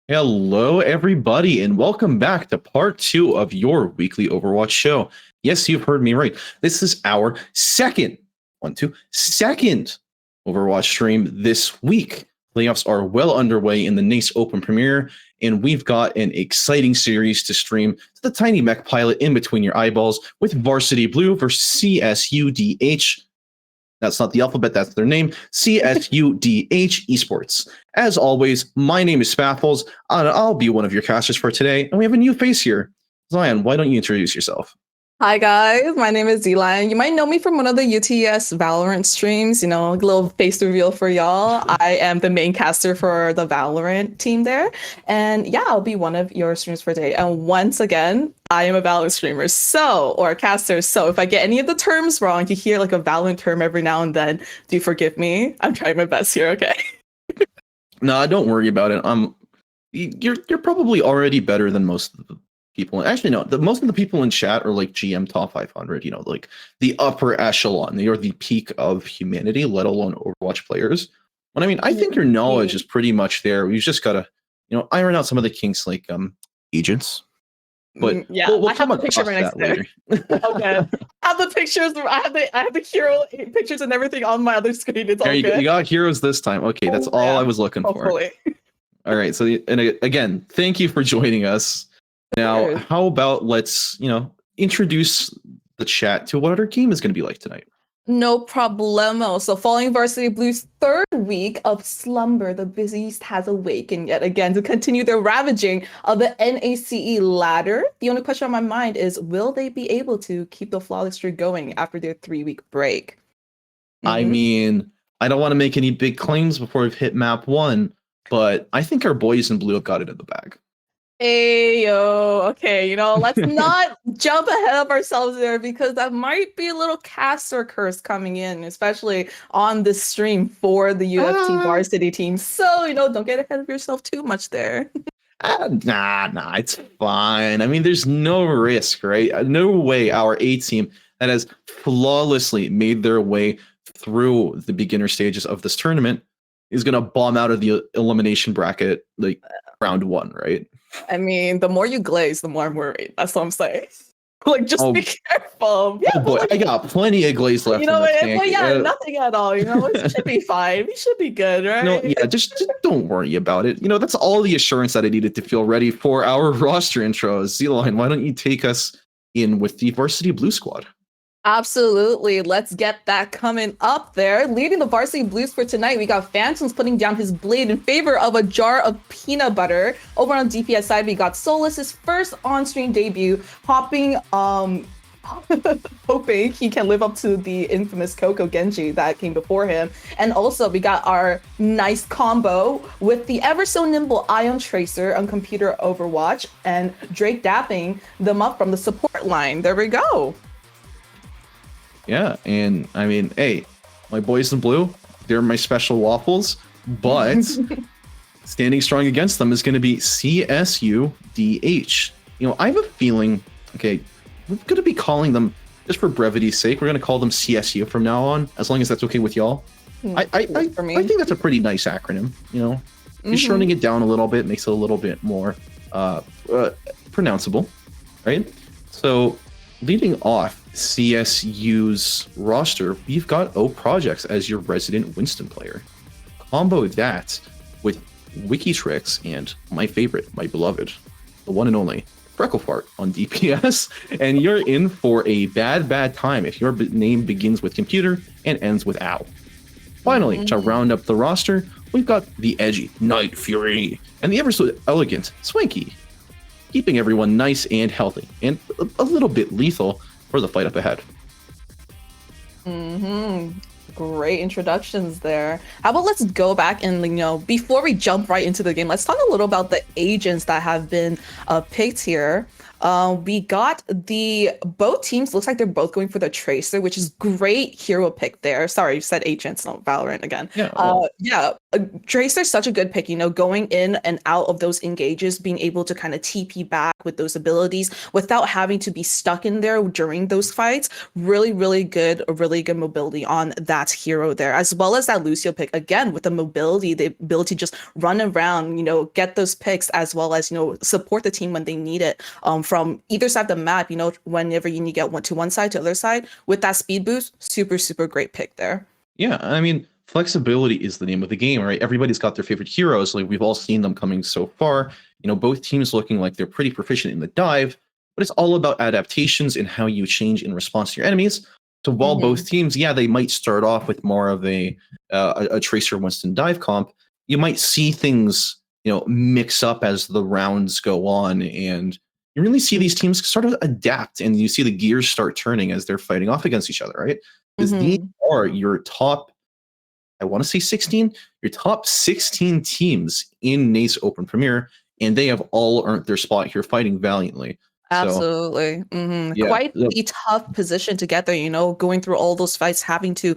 Hello, everybody, and welcome back to part 2 of your weekly Overwatch show. Yes, you've heard me right. This is our second Overwatch stream this week. Playoffs are well underway in the NACE Open Premiere, and we've got an exciting series to stream to the tiny mech pilot in between your eyeballs with Varsity Blue versus CSUDH. That's not the alphabet, that's their name. CSUDH Esports. As always, my name is Spaffles, and I'll be one of your casters for today. And we have a new face here. Zion, why don't you introduce yourself? Hi guys, my name is Z-Lion. You might know me from one of the UTS Valorant streams, a little face reveal for y'all. I am the main caster for the Valorant team there. And yeah, I'll be one of your streamers for today. And once again, I am a Valorant streamer, or a caster. So if I get any of the terms wrong, you hear like a Valorant term every now and then, do forgive me. I'm trying my best here, okay? No, don't worry about it. You're probably already better than most of the people. Actually, no, most of the people in chat are like GM top 500, like the upper echelon. They are the peak of humanity, let alone Overwatch players. But I mean, I think your knowledge is pretty much there. We've just got to, iron out some of the kinks like agents. But yeah, we'll I have a picture right next there. Okay, I have the pictures. I have the hero pictures and everything on my other screen. It's all good. You got heroes this time. Okay, that's all I was looking for. All right. So, and again, thank you for joining us. Now, how about let's introduce the chat to what our game is going to be like tonight. No problemo. So following Varsity Blue's third week of slumber, the Beast has awakened yet again to continue their ravaging of the NACE ladder. The only question on my mind is, will they be able to keep the flawless streak going after their 3-week break? I mean, I don't want to make any big claims before we've hit map 1, but I think our boys in blue have got it in the bag. Hey, yo, okay, let's not jump ahead of ourselves there because that might be a little caster curse coming in, especially on this stream for the UofT Varsity team. So, don't get ahead of yourself too much there. Nah, it's fine. I mean, there's no risk, right? No way our A team that has flawlessly made their way through the beginner stages of this tournament is going to bomb out of the elimination bracket like round 1, right? I mean, the more you glaze, the more I'm worried. That's what I'm saying. Like, just be careful. Yeah, boy, I got plenty of glaze left. Nothing at all. It should be fine. We should be good, right? No, yeah, just don't worry about it. That's all the assurance that I needed to feel ready for our roster intros. Z-Line, why don't you take us in with the Varsity Blue squad? Absolutely. Let's get that coming up there. Leading the Varsity Blues for tonight, we got Phantoms putting down his blade in favor of a jar of peanut butter. Over on DPS side, we got Solus' first on-stream debut, hoping he can live up to the infamous Coco Genji that came before him. And also, we got our nice combo with the ever so nimble Ion Tracer on computer Overwatch and Drake dapping them up from the support line. There we go. Yeah, and I mean, hey, my boys in blue, they're my special waffles, but standing strong against them is going to be CSUDH. I have a feeling, okay, we're going to be calling them, just for brevity's sake, we're going to call them CSU from now on, as long as that's okay with y'all. I think that's a pretty nice acronym, Just shortening it down a little bit makes it a little bit more pronounceable, right? So, leading off CSU's roster, we've got O Projects as your resident Winston player. Combo that with Wikitrix and my favorite, my beloved, the one and only Frecklefart on DPS, and you're in for a bad time if your name begins with computer and ends with owl. Finally, to round up the roster, we've got the edgy Night Fury and the ever so elegant Swanky, keeping everyone nice and healthy and a little bit lethal for the fight up ahead. Great introductions there. How about let's go back and, before we jump right into the game, let's talk a little about the agents that have been picked here. We got both teams, looks like they're both going for the Tracer, which is great hero pick there. Sorry, you said agents, not Valorant again. Yeah, Tracer's such a good pick, going in and out of those engages, being able to kind of TP back with those abilities without having to be stuck in there during those fights. Really, really good mobility on that hero there, as well as that Lucio pick, again, with the mobility, the ability to just run around, get those picks, as well as, support the team when they need it. From either side of the map, whenever you need to get to one side to the other side with that speed boost, super great pick there. Yeah, I mean, flexibility is the name of the game, right? Everybody's got their favorite heroes. Like we've all seen them coming so far. Both teams looking like they're pretty proficient in the dive, but it's all about adaptations and how you change in response to your enemies. So while both teams, they might start off with more of a Tracer Winston dive comp, you might see things, mix up as the rounds go on, and you really see these teams sort of adapt, and you see the gears start turning as they're fighting off against each other, right? Because these are your top, I want to say 16, your top 16 teams in NACE Open Premier, and they have all earned their spot here fighting valiantly. Absolutely. Quite a tough position to get there, going through all those fights, having to,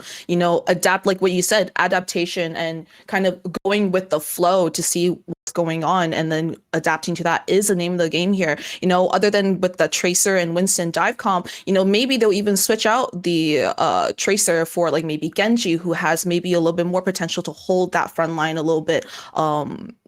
adapt, like what you said, adaptation and kind of going with the flow to see what's going on and then adapting to that is the name of the game here. Other than with the Tracer and Winston dive comp, maybe they'll even switch out the Tracer for like maybe Genji, who has maybe a little bit more potential to hold that front line a little bit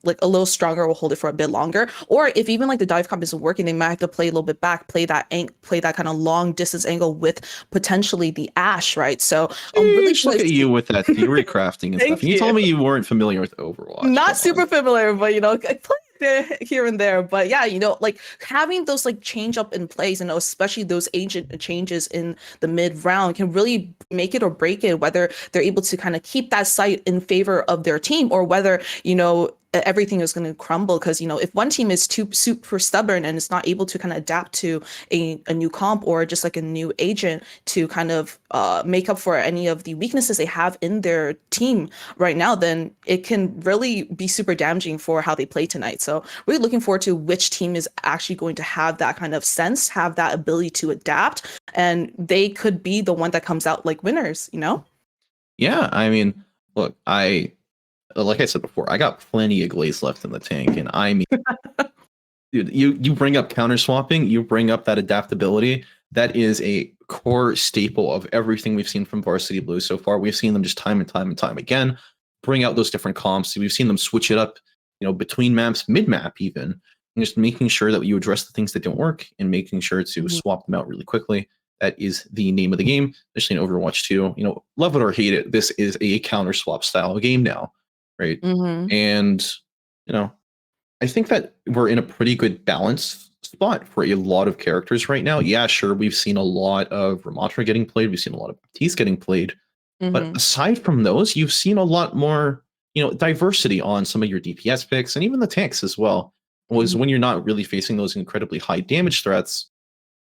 like a little stronger, will hold it for a bit longer. Or if even like the dive comp isn't working, they might have to play a little bit back, play that kind of long distance angle with potentially the Ashe, right? So really look at you with that theory crafting and stuff. You told me you weren't familiar with Overwatch. Not super familiar, but I play here and there. But yeah, like having those like change up in plays, especially those agent changes in the mid round can really make it or break it, whether they're able to kind of keep that site in favor of their team or whether, everything is going to crumble. Because if one team is too super stubborn and is not able to kind of adapt to a new comp or just like a new agent to kind of make up for any of the weaknesses they have in their team right now, then it can really be super damaging for how they play tonight. So really looking forward to which team is actually going to have that kind of sense, have that ability to adapt, and they could be the one that comes out like winners. Yeah, I mean, look, like I said before, I got plenty of glaze left in the tank, and I mean, dude, you bring up counter swapping, you bring up that adaptability. That is a core staple of everything we've seen from Varsity Blue so far. We've seen them just time and time again bring out those different comps. We've seen them switch it up, between maps, mid map even, and just making sure that you address the things that don't work and making sure to swap them out really quickly. That is the name of the game, especially in Overwatch 2. Love it or hate it, this is a counter swap style game now. Right. And, I think that we're in a pretty good balance spot for a lot of characters right now. Yeah, sure. We've seen a lot of Ramatra getting played. We've seen a lot of Baptiste getting played. But aside from those, you've seen a lot more, diversity on some of your DPS picks and even the tanks as well. Was when you're not really facing those incredibly high damage threats,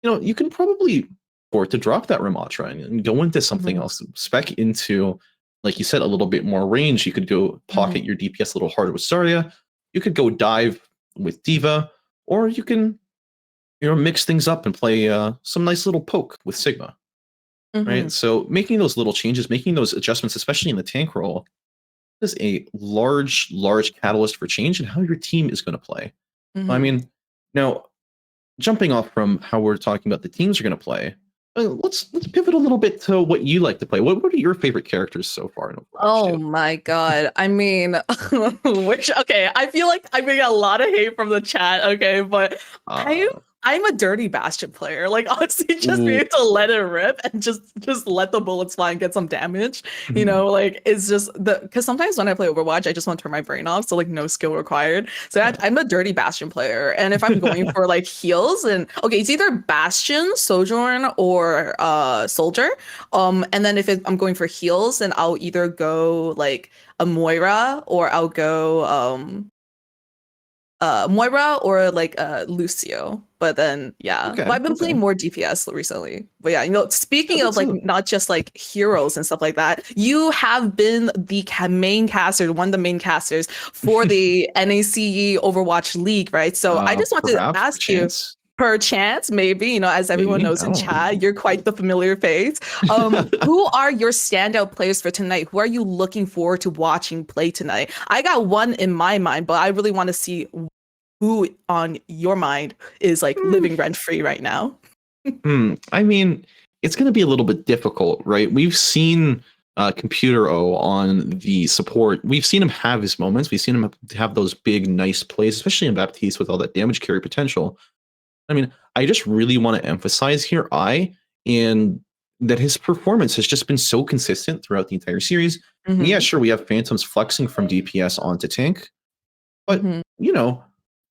you can probably afford to drop that Ramatra and go into something else, spec into, like you said, a little bit more range. You could go pocket your DPS a little harder with Zarya. You could go dive with Diva, or you can, mix things up and play some nice little poke with Sigma. Right. So making those little changes, making those adjustments, especially in the tank role, is a large catalyst for change in how your team is going to play. I mean, now jumping off from how we're talking about the teams are going to play, let's pivot a little bit to what you like to play. What are your favorite characters so far in Overwatch? Oh my god. I mean, I feel like I'm getting a lot of hate from the chat, okay, but I'm a dirty Bastion player. Like honestly, just be Ooh. able to let it rip and just let the bullets fly and get some damage. You Mhm. know, like it's just the because sometimes when I play Overwatch, I just want to turn my brain off. So like no skill required. So I'm a dirty Bastion player. And if I'm going for like heals and okay, it's either Bastion, Sojourn, or Soldier. And then I'm going for heals, then I'll either go like a Moira or I'll go Moira or like Lucio. But then yeah. Well, Okay, I've been playing okay. more DPS recently. But yeah, Yeah, speaking of that's like not just like heroes and stuff like that, you have been the main caster, one of the main casters for the NACE Overwatch League, right? So I just want to perhaps ask you, chance, perchance, maybe, as everyone maybe. knows I in don't chat, you're quite the familiar face. know. Who are your standout players for tonight? Who are you looking forward to watching play tonight? I got one in my mind, but I really want to see who on your mind is like Hmm. living rent free right now. I mean, it's going to be a little bit difficult, right? We've seen Computer O on the support. We've seen him have his moments. We've seen him have those big, nice plays, especially in Baptiste with all that damage carry potential. I mean, I just really want to emphasize here, and that his performance has just been so consistent throughout the entire series. And yeah, Mm-hmm. sure, we have Phantoms flexing from DPS onto tank, but Mm-hmm.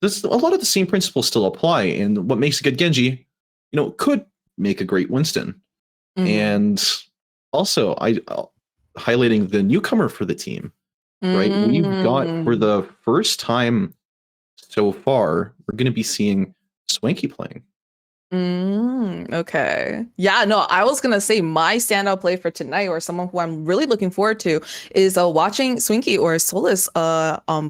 this a lot of the same principles still apply. And what makes a good Genji, could make a great Winston. Mm-hmm. And also, I highlighting the newcomer for the team, right? We've got for Mm-hmm. the first time so far, we're going to be seeing Swanky playing. Okay. Yeah, no, I was gonna say my standout play for tonight, or someone who I'm really looking forward to, is watching Swinky or Solus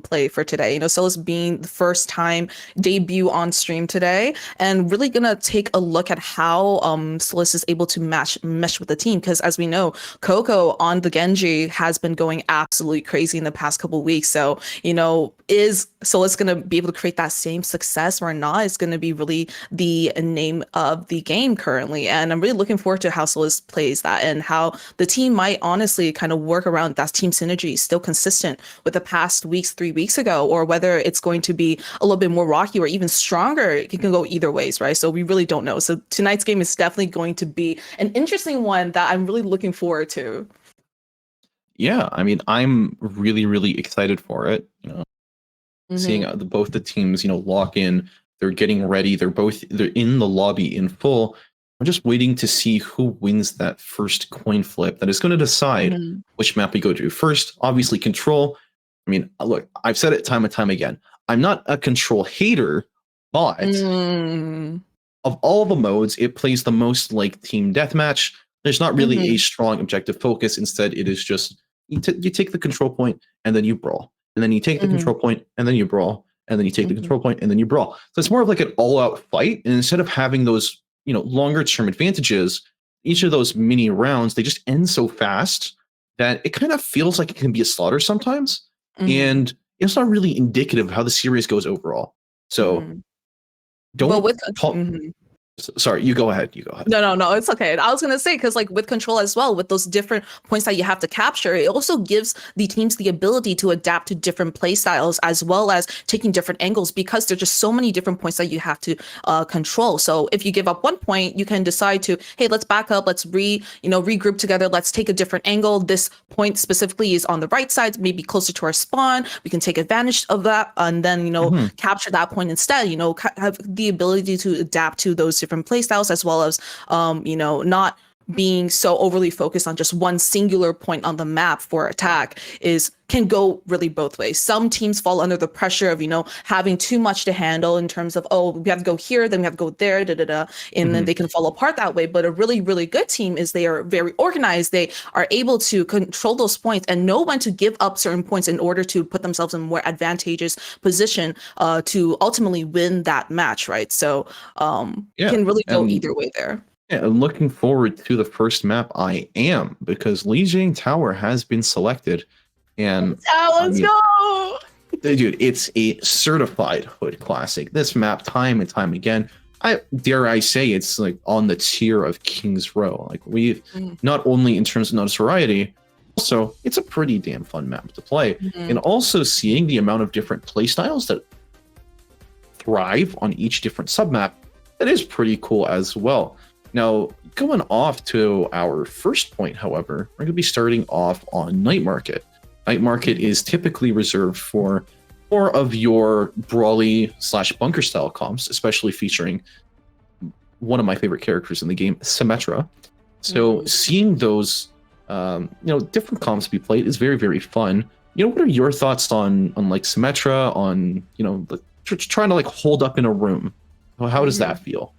play for today. Solus being the first time debut on stream today, and really gonna take a look at how Solus is able to mesh with the team. Because as we know, Coco on the Genji has been going absolutely crazy in the past couple weeks. So, is Solus gonna be able to create that same success or not? Is gonna be really the name of the game currently. And I'm really looking forward to how Solus plays that and how the team might honestly kind of work around that team synergy still consistent with the past weeks, 3 weeks ago, or whether it's going to be a little bit more rocky or even stronger. It can go either ways, right? So we really don't know. So tonight's game is definitely going to be an interesting one that I'm really looking forward to. Yeah, I mean, I'm really, really excited for it. Seeing Mm-hmm. both the teams, lock in. They're getting ready. They're in the lobby in full. I'm just waiting to see who wins that first coin flip that is going to decide Mm-hmm. which map we go to first. Obviously, control. I mean, look, I've said it time and time again. I'm not a control hater, but Mm-hmm. of all the modes, it plays the most like team deathmatch. There's not really a strong objective focus. Instead, it is just you take the control point and then you brawl, and then you take the Mm-hmm. control point and then you brawl, and then you take the Mm-hmm. control point and then you brawl. So it's more of like an all-out fight. And instead of having those longer term advantages, each of those mini rounds they just end so fast that it kind of feels like it can be a slaughter sometimes, Mm-hmm. and it's not really indicative of how the series goes overall. So Mm-hmm. But don't with talk. mhm. Sorry, you go ahead. You go ahead. No, it's okay. I was gonna say because like with control as well, with those different points that you have to capture, it also gives the teams the ability to adapt to different play styles as well as taking different angles because there's just so many different points that you have to control. So if you give up one point, you can decide to, hey, let's back up, let's regroup together, let's take a different angle. This point specifically is on the right side, maybe closer to our spawn. We can take advantage of that and then Mhm. capture that point instead. Have the ability to adapt to those different play styles as well as not being so overly focused on just one singular point on the map for attack can go really both ways. Some teams fall under the pressure of having too much to handle in terms of, oh, we have to go here, then we have to go there, and then Mhm. they can fall apart that way. But a really, really good team is they are very organized. They are able to control those points and know when to give up certain points in order to put themselves in a more advantageous position to ultimately win that match, right? So Yeah, can really go and either way there. yeah, I'm looking forward to the first map. I am because Lijiang Tower has been selected, and I Let's mean, go. dude, it's a certified hood classic. This map, time and time again, I dare I say, it's like on the tier of King's Row. Like we've Mhm. not only in terms of notoriety, also it's a pretty damn fun map to play, and Mhm. also seeing the amount of different play styles that thrive on each different submap That is pretty cool as well. Now, going off to our first point, however, we're going to be starting off on Night Market. Night Market is typically reserved for more of your brawly / bunker style comps, especially featuring one of my favorite characters in the game, Symmetra. So seeing those, different comps be played is very, very fun. What are your thoughts on like Symmetra, on, trying to like hold up in a room? How does that feel?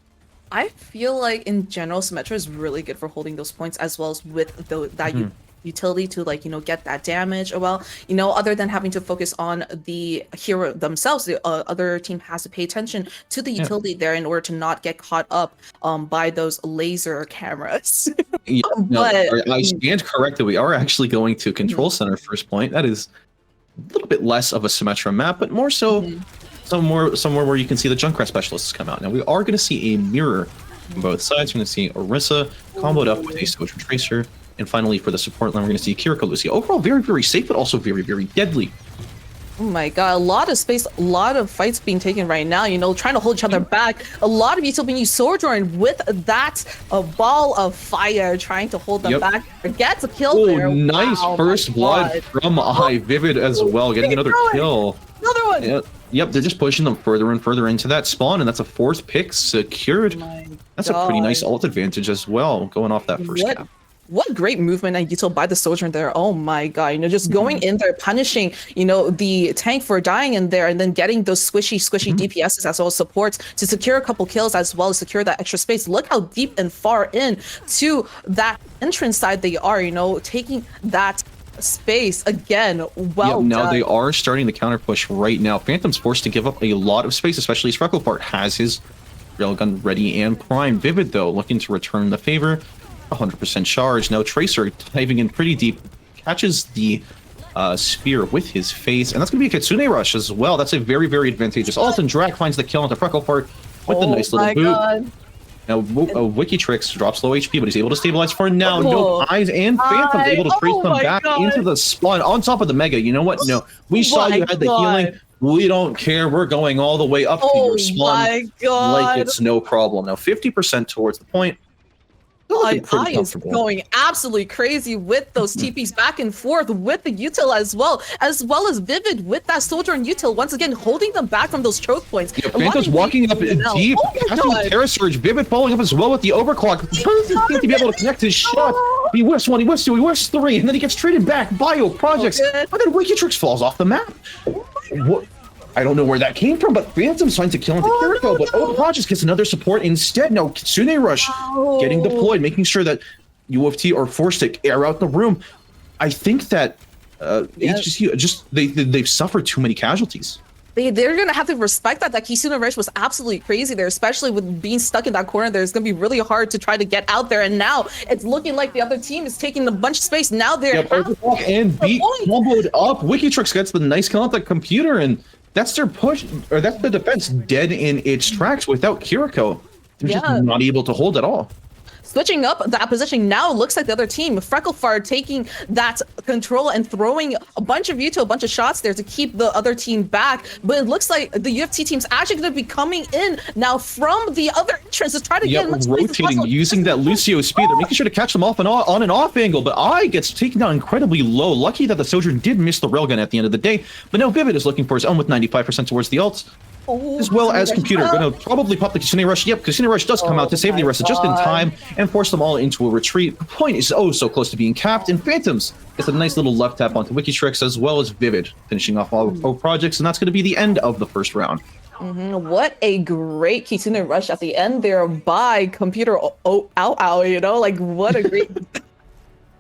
I feel like in general, Symmetra is really good for holding those points as well as with that utility to like, get that damage. Well, other than having to focus on the hero themselves, the other team has to pay attention to the utility there in order to not get caught up by those laser cameras. I stand corrected. We are actually going to Control Center first point. That is a little bit less of a Symmetra map, but more so somewhere where you can see the Junkrat specialists come out. Now we are going to see a mirror on both sides. We're going to see Orisa comboed up with a Sojourn Tracer. And finally, for the support line, we're going to see Kiriko Lucio. Overall, very, very safe, but also very, very deadly. Oh my god, a lot of space, a lot of fights being taken right now, trying to hold each other back. A lot of util being used Sojourn with that ball of fire, trying to hold them back. Gets a kill there. Nice first blood from Vivid as well, getting another kill. Another one! Yep, they're just pushing them further and further into that spawn, and that's a fourth pick secured. That's a pretty nice ult advantage as well, going off that first cap. What great movement and util by the Sojourn there. Oh my god, just going in there, punishing, the tank for dying in there, and then getting those squishy DPSs as well as supports to secure a couple kills as well as secure that extra space. Look how deep and far in to that entrance side they are, taking that space again. Now they are starting the counter push right now. Phantom's forced to give up a lot of space, especially as Frecklepart has his railgun ready and prime. Vivid, though, looking to return the favor. 100% charge. Now Tracer diving in pretty deep, catches the spear with his face, and that's going to be a Kitsune Rush as well. That's a very, very advantageous ult, and Drag finds the kill onto Frecklepart with the nice little boot. God. Now Wikitrix drops low HP, but he's able to stabilize for now. No eyes, and Phantom's able to trace them back into the spawn on top of the Mega. You know what? No, we saw you had the healing. We don't care. We're going all the way up to your spawn like it's no problem. Now 50% towards the point. I is going absolutely crazy with those TPs back and forth with the util as well as Vivid with that Sojourn util once again holding them back from those choke points. Yeah, Phantom's walking up deep, casting Terra Surge. Vivid following up as well with the overclock. To be able to connect his shot. He whiffs one, he whiffs two, he whiffs three, and then he gets traded back. Bio projects, but then Wikitrix falls off the map. What? I don't know where that came from, but Phantom's trying to kill into Kiriko, but Project gets another support instead. Now Kitsune Rush getting deployed, making sure that UofT are forced to air out the room. I think that HGC they've suffered too many casualties. They're gonna have to respect that Kitsune Rush was absolutely crazy there, especially with being stuck in that corner there. It's gonna be really hard to try to get out there, and now it's looking like the other team is taking a bunch of space. Now they're and beat comboed up. Wikitrix gets the nice kill at the computer, and that's their push, or that's the defense dead in its tracks without Kiriko. They're just not able to hold at all. Switching up that position now looks like the other team. Frecklefart taking that control and throwing a bunch of util, a bunch of shots there to keep the other team back. But it looks like the UofT team's actually going to be coming in now from the other entrance to try to get much rotating, using that Lucio speed. They're making sure to catch them off and on and off angle. But I gets taken down incredibly low. Lucky that the Sojourn did miss the railgun at the end of the day. But now Vivid is looking for his own with 95% towards the ults. As well as Computer, gonna probably pop the Kitsune Rush. Yep, Kitsune Rush does come out to save the Orisa just in time and force them all into a retreat. The point is so close to being capped, and Phantoms gets a nice little left tap onto Wikitrix as well as Vivid, finishing off all projects, and that's going to be the end of the first round. What a great Kitsune Rush at the end there by Computer. Like what a great.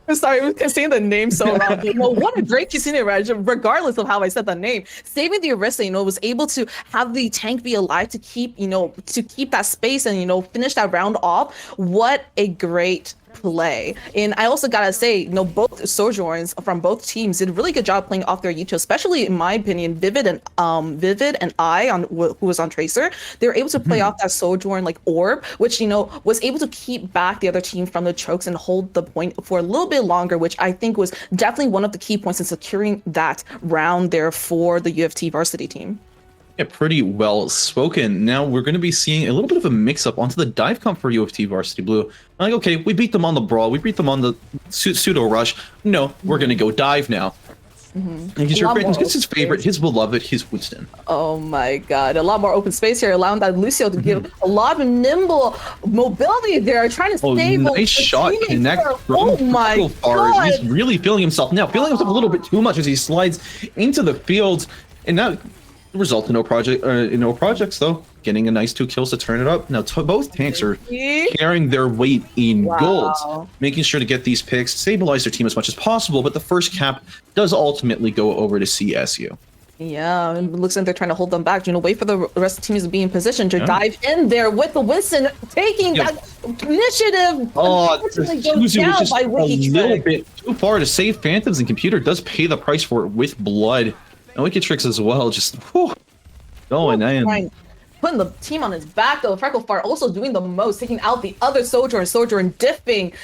I'm sorry, I'm saying the name so wrong. Well, what a great Kitsune Rush, regardless of how I said the name. Saving the Orisa, was able to have the tank be alive to keep, to keep that space and, finish that round off. What a great play. And I also gotta say, both Sojourns from both teams did a really good job playing off their util, especially in my opinion, Vivid and I who was on Tracer. They were able to play off that Sojourn like orb, which was able to keep back the other team from the chokes and hold the point for a little bit longer, which I think was definitely one of the key points in securing that round there for the UofT Varsity team. Yeah, pretty well spoken. Now we're going to be seeing a little bit of a mix-up onto the dive comp for UofT Varsity Blue. Like, okay, we beat them on the brawl, we beat them on the pseudo rush. No, we're going to go dive now. And he's your Phantoms gets his favorite, his beloved, his Winston. Oh my god, a lot more open space here, allowing that Lucio to give a lot of nimble mobility there, trying to save. Nice shot, connect. Oh my god. He's really feeling himself now, feeling himself a little bit too much as he slides into the field. And that result in no projects though. Getting a nice 2 kills to turn it up. Now both tanks are carrying their weight in gold, making sure to get these picks, stabilize their team as much as possible. But the first cap does ultimately go over to CSU. Yeah, it looks like they're trying to hold them back. Wait for the rest of the teams to be in position to dive in there with the Winston taking that initiative. Oh, Suzu was just a little bit too far to save Phantoms, and Computer does pay the price for it with blood. And Wicked Tricks as well, just going in. Putting the team on his back though. Frecklefart also doing the most, taking out the other soldier and diffing,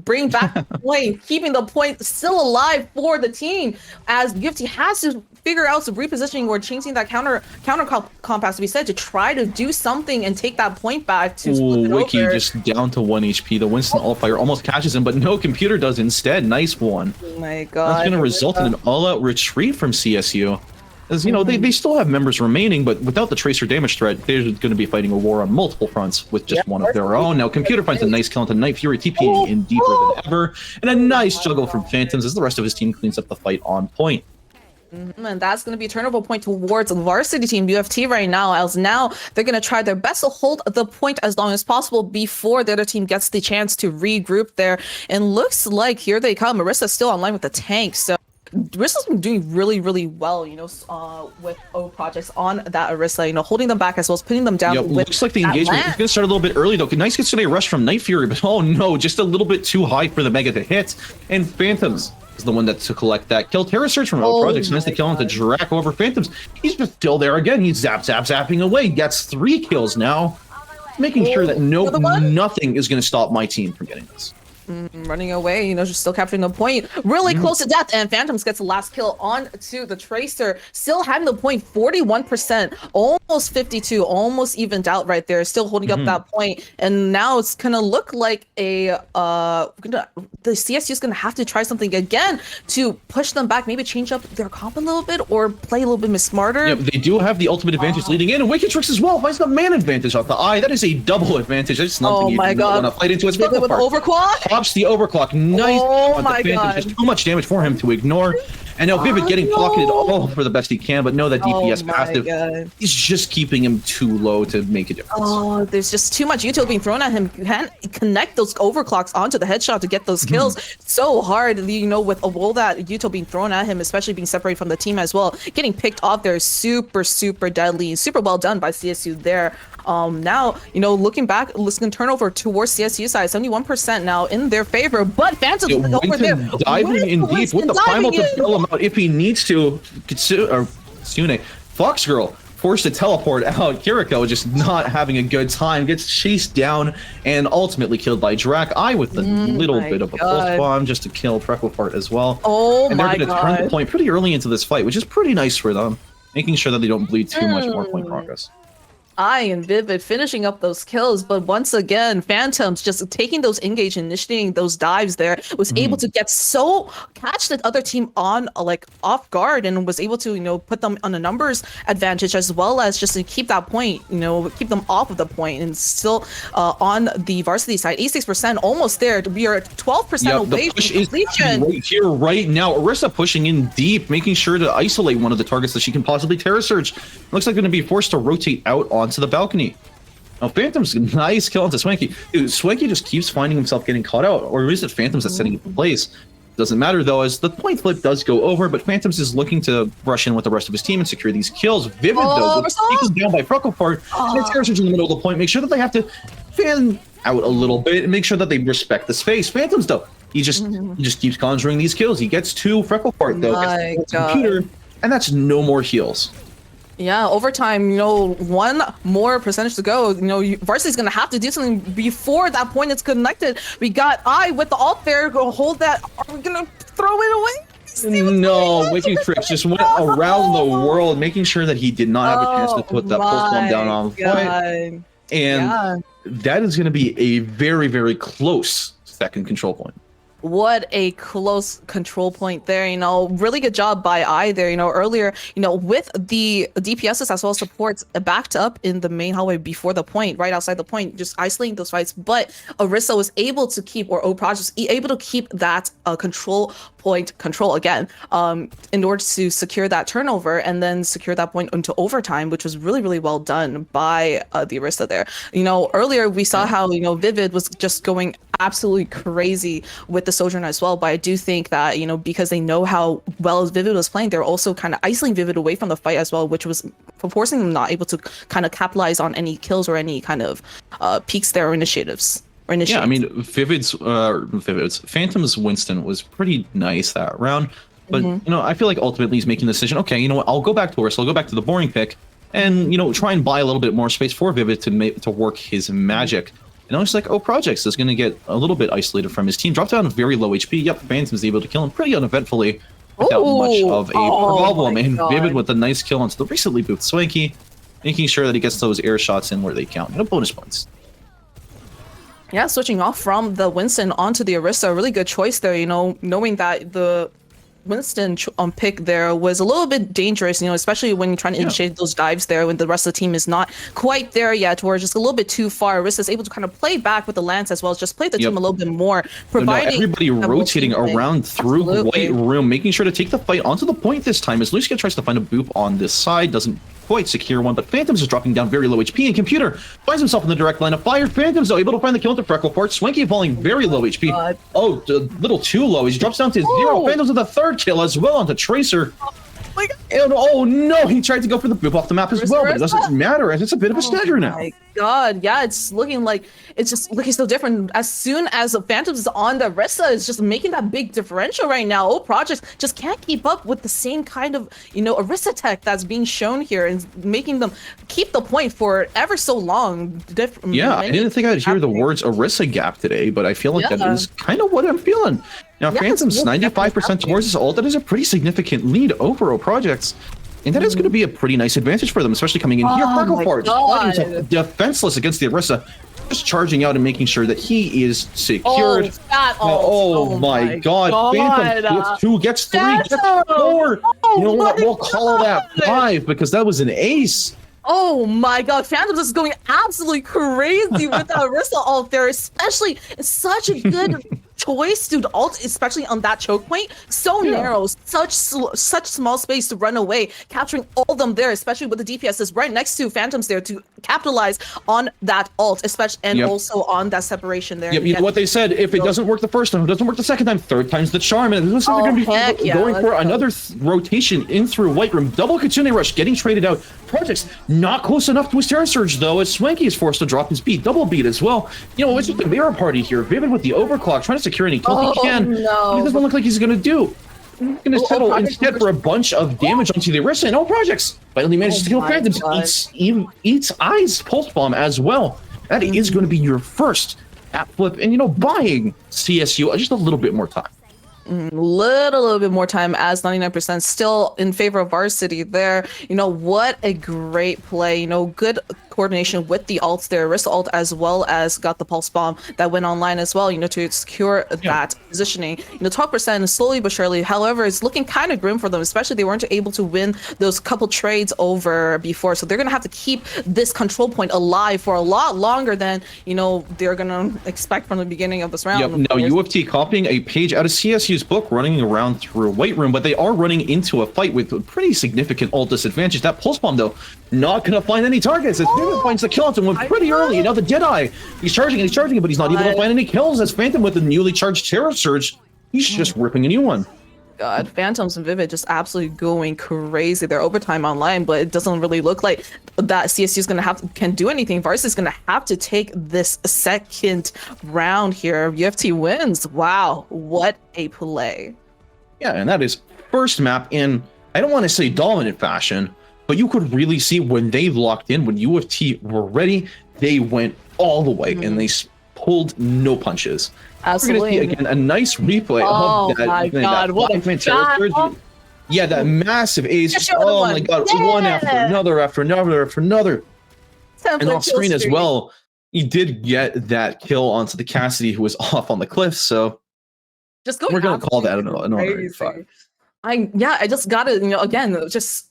bring back the point, keeping the point still alive for the team, as UofT has to figure out some repositioning or changing that counter comp, as we said, to try to do something and take that point back to flip it Wiki over. just down to 1 HP. The Winston All-Fire almost catches him, but no, Computer does instead. Nice one. Oh my god. That's going to result in an all-out retreat from CSU. As they still have members remaining, but without the tracer damage threat, they're going to be fighting a war on multiple fronts with just one of their own. Now, Computer finds a nice kill into Night Fury, TPing in deeper than ever, and a nice juggle from Phantoms as the rest of his team cleans up the fight on point. And that's going to be a turnover point towards the Varsity team, UofT, right now, as now they're going to try their best to hold the point as long as possible before the other team gets the chance to regroup there. And looks like here they come. Marissa's still online with the tank, so Arissa's been doing really, really well, with O projects on that Arissa, holding them back as well as putting them down. Looks like the engagement is going to start a little bit early, though. Nice gets today rush from Night Fury, but oh no, just a little bit too high for the Mega to hit. And Phantoms is the one that to collect that kill. Terror Search from O projects, nice to kill into Drac over Phantoms. He's just still there again. He's zapping away. Gets 3 kills now, making sure that nothing is going to stop my team from getting this. Running away, just still capturing the point, really close to death, and Phantoms gets the last kill on to the Tracer, still having the point, 41%, almost 52, almost evened out right there, still holding up that point. And now it's gonna look like the CSU is gonna have to try something again to push them back, maybe change up their comp a little bit or play a little bit smarter. Yeah, they do have the ultimate advantage leading in, and Wicked Tricks as well finds the man advantage off the eye. That is a double advantage. That's nothing you want to fight into. It's with overclock. Pops the overclock. Nice. Oh my god. Just too much damage for him to ignore. And now Vivid getting pocketed for the best he can, but no, that DPS passive is just keeping him too low to make a difference. Oh, there's just too much util being thrown at him. You can't connect those overclocks onto the headshot to get those kills. So hard, with all that util being thrown at him, especially being separated from the team as well. Getting picked off there, super deadly, super well done by CSU there. Now, looking back, let's turnover towards CSU side, 71% now in their favor, but Phantoms over there. Diving in deep with the final to bail him out if he needs to. Sune, Fox Girl forced to teleport out. Kiriko just not having a good time, gets chased down and ultimately killed by Drac. I with a little bit of a pulse bomb just to kill Frecklefart as well. And they're going to turn the point pretty early into this fight, which is pretty nice for them, making sure that they don't bleed too much more point progress. And Vivid finishing up those kills, but once again, Phantoms just taking those engage, initiating those dives there, was able to catch the other team on off guard, and was able to put them on a numbers advantage, as well as just to keep that point, keep them off of the point. And still on the Varsity side, 86%, almost there. We are 12% away from completion. Right here, right now. Arissa pushing in deep, making sure to isolate one of the targets that she can possibly Terror Surge. Looks like going to be forced to rotate out onto the balcony. Now Phantom's nice kill into Swanky. Dude, Swanky just keeps finding himself getting caught out, or is it Phantoms that's setting it in place? Doesn't matter though, as the point flip does go over, but Phantoms is looking to rush in with the rest of his team and secure these kills. Vivid though, taken down by Frecklefart, and it's Terror Surge in the middle of the point. Make sure that they have to fan out a little bit and make sure that they respect the space. Phantoms though, he just keeps conjuring these kills. He gets to Frecklefart though, gets the Computer, and that's no more heals. Yeah, overtime, one more percentage to go. Varsity's going to have to do something before that point it's connected. We got I with the ult there, go hold that. Are we going to throw it away? No, Wicked Tricks just went around the world, making sure that he did not have a chance to put that pulse bomb down on fight. And that is going to be a very, very close second control point. What a close control point there, really good job by I there, earlier, with the DPSs as well as supports backed up in the main hallway before the point, right outside the point, just isolating those fights. But Orisa was able to keep, or Project was able to keep that control again, in order to secure that turnover and then secure that point into overtime, which was really, really well done by the Orisa there. Earlier we saw how, Vivid was just going absolutely crazy with the Sojourner as well, but I do think that, because they know how well Vivid was playing, they're also kind of isolating Vivid away from the fight as well, which was forcing them not able to kind of capitalize on any kills or any kind of peaks there or initiatives. Yeah, I mean, Phantom's Winston was pretty nice that round, but I feel like ultimately he's making the decision. Okay, you know what? I'll go back to Orisa. I'll go back to the boring pick, and try and buy a little bit more space for Vivid to work his magic. And I was like, Projects is going to get a little bit isolated from his team. Dropped down very low HP. Yep, Phantom's able to kill him pretty uneventfully without much of a problem. And Vivid with a nice kill onto the recently booped Swanky, making sure that he gets those air shots in where they count. Bonus points. Yeah, switching off from the Winston onto the Orisa, a really good choice there, knowing that the Winston pick there was a little bit dangerous, especially when you're trying to initiate those dives there when the rest of the team is not quite there yet, or just a little bit too far. Orisa is able to kind of play back with the Lance as well as just play the team a little bit more, providing everybody rotating around through White Room, making sure to take the fight onto the point this time as Lucia tries to find a boop on this side, doesn't quite secure one, but Phantoms is dropping down very low HP, and Computer finds himself in the direct line of fire. Phantoms, though, able to find the kill into Freckleport. Swanky falling very low HP. A little too low. He drops down to 0. Phantoms with a third kill as well onto Tracer. And oh no, he tried to go for the boop off the map as well, but it doesn't matter as it's a bit of a stagger now. My God, yeah, it's looking like it's just looking so different. As soon as the Phantoms is on the Orisa, is just making that big differential right now. Projects just can't keep up with the same kind of Orisa tech that's being shown here and making them keep the point for ever so long. I didn't think I'd hear the words Orisa gap today, but I feel like that is kind of what I'm feeling. Now, Phantom's 95% towards his ult. That is a pretty significant lead over Projects. And that is going to be a pretty nice advantage for them, especially coming in here. Freckleport defenseless against the Orisa, just charging out and making sure that he is secured. My God. Phantom 2 gets 3, gets 4. You know what? We'll call that 5 because that was an ace. Oh my God, Phantoms is going absolutely crazy with the Orisa ult there, especially such a good choice to ult, especially on that choke point. So narrow, such small space to run away, capturing all of them there, especially with the DPSs right next to Phantoms there to capitalize on that ult, especially and also on that separation there. You know what they said, if it doesn't work the first time, it doesn't work the second time, third time's the charm. And this is going to be going for another rotation in through White Room. Double Kitsune Rush getting traded out. Projects not close enough to his Terror Surge though, as Swanky is forced to drop his beat. Double beat as well. It's just a mirror party here. Vivid with the overclock, trying to secure any kill he can. No. He doesn't look like he's going to do. He's going to settle instead for a bunch of damage onto the Orisa, and Projects finally manages to kill Phantoms. Eats Eyes Pulse Bomb as well. That is going to be your first app flip, and buying CSU just a little bit more time. Little bit more time as 99% still in favor of Varsity there. What a great play. Good coordination with the ults there. Orisa ult as well as got the pulse bomb that went online as well, to secure that positioning. 12% slowly but surely. However, it's looking kind of grim for them, especially they weren't able to win those couple trades over before. So they're going to have to keep this control point alive for a lot longer than, they're going to expect from the beginning of this round. Now UofT copying a page out of CSU's book, running around through a White Room, but they are running into a fight with a pretty significant ult disadvantage. That pulse bomb, though, not going to find any targets. As Vivid finds the kill onto him pretty early. And now the Deadeye, he's charging, but he's not able to find any kills. As Phantom with the newly charged Terror Surge, he's just ripping a new one. God, Phantoms and Vivid just absolutely going crazy. They're overtime online, but it doesn't really look like that CSU is can do anything. Varsity is gonna have to take this second round here. UofT wins. Wow, what a play. Yeah, and that is first map in, I don't want to say dominant fashion, but you could really see when they locked in, when UofT were ready, they went all the way and they pulled no punches. Absolutely. We're gonna see again a nice replay of that. My God, what a five-man shot. terror surge. Yeah, that massive ace. Just Just, show them oh one. my God, Yeah. one after another, after another, after another. And Template off screen kill as streak. well, he did get that kill onto the Cassidy who was off on the cliff. So Just going we're gonna call that an absolutely honor crazy. 5. I just gotta, again, just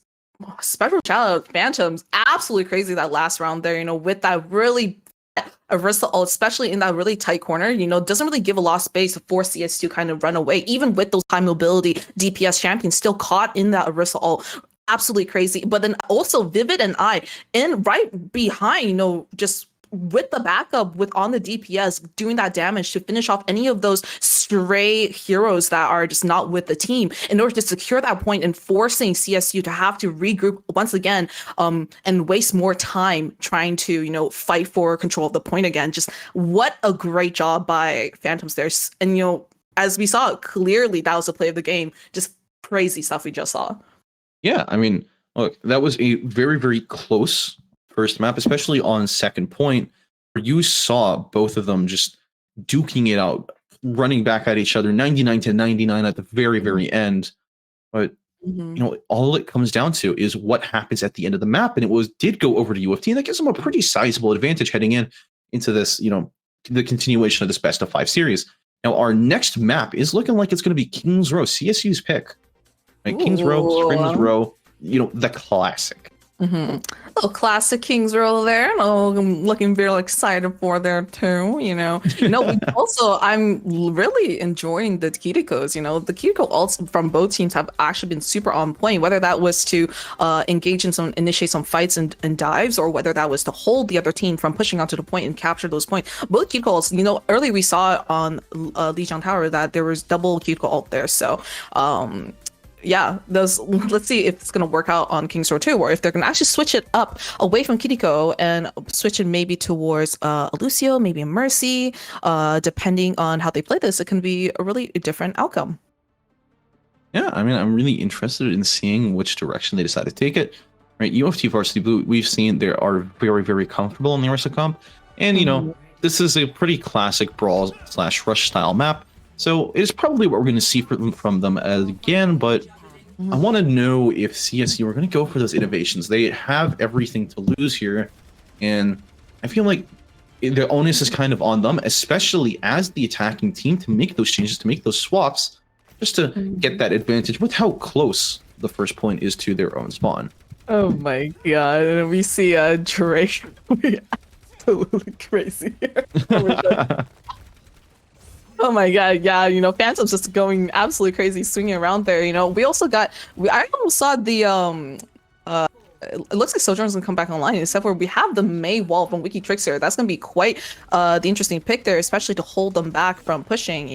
special shout out Phantoms. Absolutely crazy that last round there, with that really Arista ult, especially in that really tight corner, doesn't really give a lot of space for CS to kind of run away, even with those high mobility DPS champions still caught in that Arista ult. Absolutely crazy. But then also Vivid and I, and right behind, just with the backup on the DPS doing that damage to finish off any of those stray heroes that are just not with the team in order to secure that point and forcing CSU to have to regroup once again and waste more time trying to fight for control of the point again. Just what a great job by Phantoms there. And as we saw clearly, that was the play of the game. Just crazy stuff we just saw. Yeah, I mean, look, that was a very, very close first map, especially on second point, where you saw both of them just duking it out, running back at each other, 99 to 99 at the very, very end. But all it comes down to is what happens at the end of the map, and did go over to UofT, and that gives them a pretty sizable advantage heading into this, the continuation of this best of 5 series. Now, our next map is looking like it's going to be Kings Row, CSU's pick. Right? Kings Row, Screamers Row, the classic. Little classic Kings Row there. I'm looking very excited for there too. I'm really enjoying the Kitikos. The Kitiko ults from both teams have actually been super on point. Whether that was to initiate some fights and dives, or whether that was to hold the other team from pushing onto the point and capture those points. Both Kitiko ults. Earlier we saw on Lijiang Tower that there was double Kitiko ult there. So. Yeah, let's see if it's going to work out on Kings Row 2, or if they're going to actually switch it up away from Kitiko and switch it maybe towards a Lucio, maybe a Mercy. Depending on how they play this, it can be a really different outcome. Yeah, I mean, I'm really interested in seeing which direction they decide to take it. Right, UofT Varsity Blue, we've seen they are very, very comfortable in the Arista comp. And, this is a pretty classic brawl/rush style map. So it's probably what we're going to see from them again, but I want to know if CSU are going to go for those innovations. They have everything to lose here, and I feel like the onus is kind of on them, especially as the attacking team, to make those changes, to make those swaps, just to get that advantage with how close the first point is to their own spawn. Oh my God, and we see Drake. Absolutely crazy here. Oh my God, yeah, Phantom's just going absolutely crazy, swinging around there. We also got, I almost saw the, it looks like Sojourn's gonna come back online, except for we have the May wall from Wiki Trickster. That's gonna be quite the interesting pick there, especially to hold them back from pushing,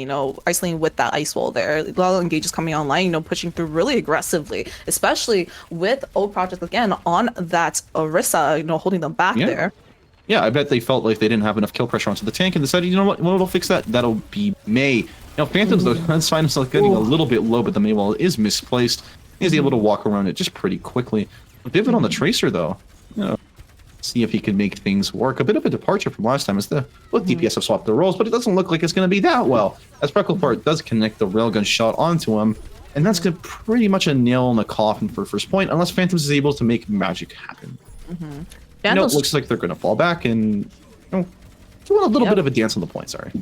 isolating with that ice wall there. A lot of engages coming online, pushing through really aggressively, especially with O Project again on that Orisa, holding them back there. Yeah, I bet they felt like they didn't have enough kill pressure onto the tank and decided, what'll fix that? That'll be May. Now, Phantoms, though, let's find himself getting a little bit low, but the May wall is misplaced. He's able to walk around it just pretty quickly. Vivid on the Tracer, though. See if he can make things work. A bit of a departure from last time as both DPS have swapped their roles, but it doesn't look like it's going to be that well. As Frecklepart does connect the railgun shot onto him, and that's pretty much a nail in the coffin for first point, unless Phantoms is able to make magic happen. It looks like they're going to fall back and doing a little bit of a dance on the point. Sorry.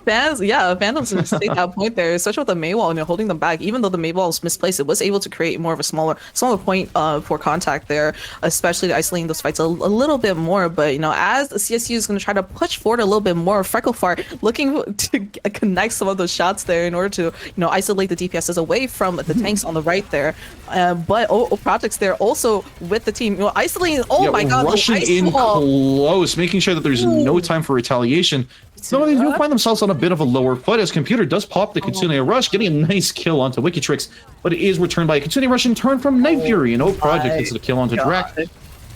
Phantoms mistake that point there, especially with the Maywall and holding them back. Even though the Maywall was misplaced, it was able to create more of a smaller point for contact there, especially isolating those fights a little bit more. But as the CSU is going to try to push forward a little bit more, Frecklepart looking to connect some of those shots there in order to isolate the DPSs away from the tanks on the right there. But O Projects there also with the team isolating. Oh my God, rushing in close, making sure that there's no time for retaliation. So they do find themselves on a bit of a lower foot as Computer does pop the Kitsune Rush, getting a nice kill onto Wikitrix, but it is returned by a Kitsune Rush in turn from Night Fury, and O Project gets the kill onto Drac.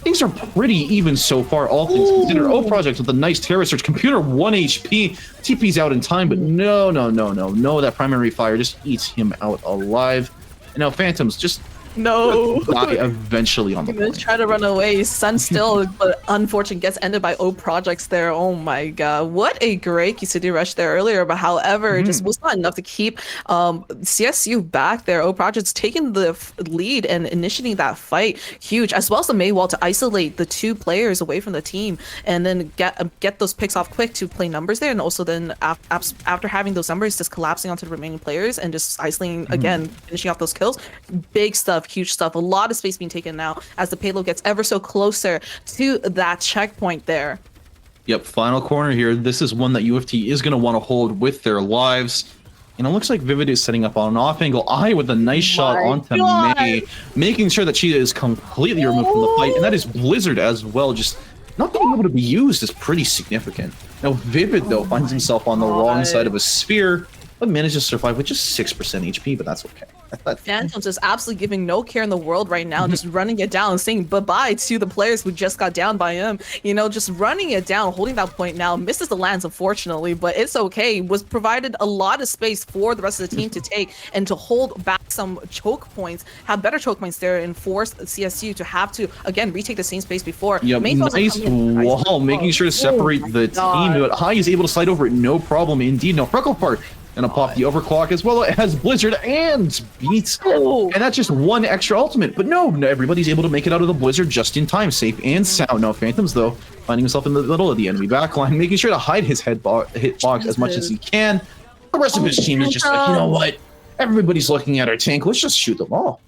Things are pretty even so far, all things considered. O Project with a nice terror search. Computer 1 HP, TP's out in time, but no, that primary fire just eats him out alive. And now Phantoms just No. Die eventually on the He was point. trying to run away. Sun still, but unfortunately gets ended by O Projects there. Oh my god. What a great CSUDH there earlier, but however, it just was not enough to keep CSU back there. O Projects taking the lead and initiating that fight. Huge. As well as the Maywall to isolate the two players away from the team and then get those picks off quick to play numbers there. And also then after having those numbers, just collapsing onto the remaining players and just isolating again, finishing off those kills. Big stuff, huge stuff. A lot of space being taken now as the payload gets ever so closer to that checkpoint there. Yep, final corner here. This is one that UofT is going to want to hold with their lives. And it looks like Vivid is setting up on an off angle. With a nice shot onto May, making sure that she is completely removed from the fight. And that is Blizzard as well. Just not being able to be used is pretty significant. Now, Vivid, though, finds himself on the wrong side of a sphere, but manages to survive with just 6% HP, but that's okay. Phantoms is absolutely giving no care in the world right now, just running it down, saying bye-bye to the players who just got down by him. You know, just running it down, holding that point now. Misses the lands, unfortunately, but it's okay. Was provided a lot of space for the rest of the team to take and to hold back some choke points, have better choke points there, and force CSU to have to, again, retake the same space before. Yep, nice wall, making sure to separate the team. But High is able to slide over it, no problem indeed. No, Freckle Part gonna pop the overclock as well as Blizzard and beats. And that's just one extra ultimate. But no, everybody's able to make it out of the Blizzard just in time, safe and sound. Now Phantoms, though, finding himself in the middle of the enemy backline, making sure to hide his hitbox as much as he can. The rest of his team is just like, you know what? Everybody's looking at our tank. Let's just shoot them all.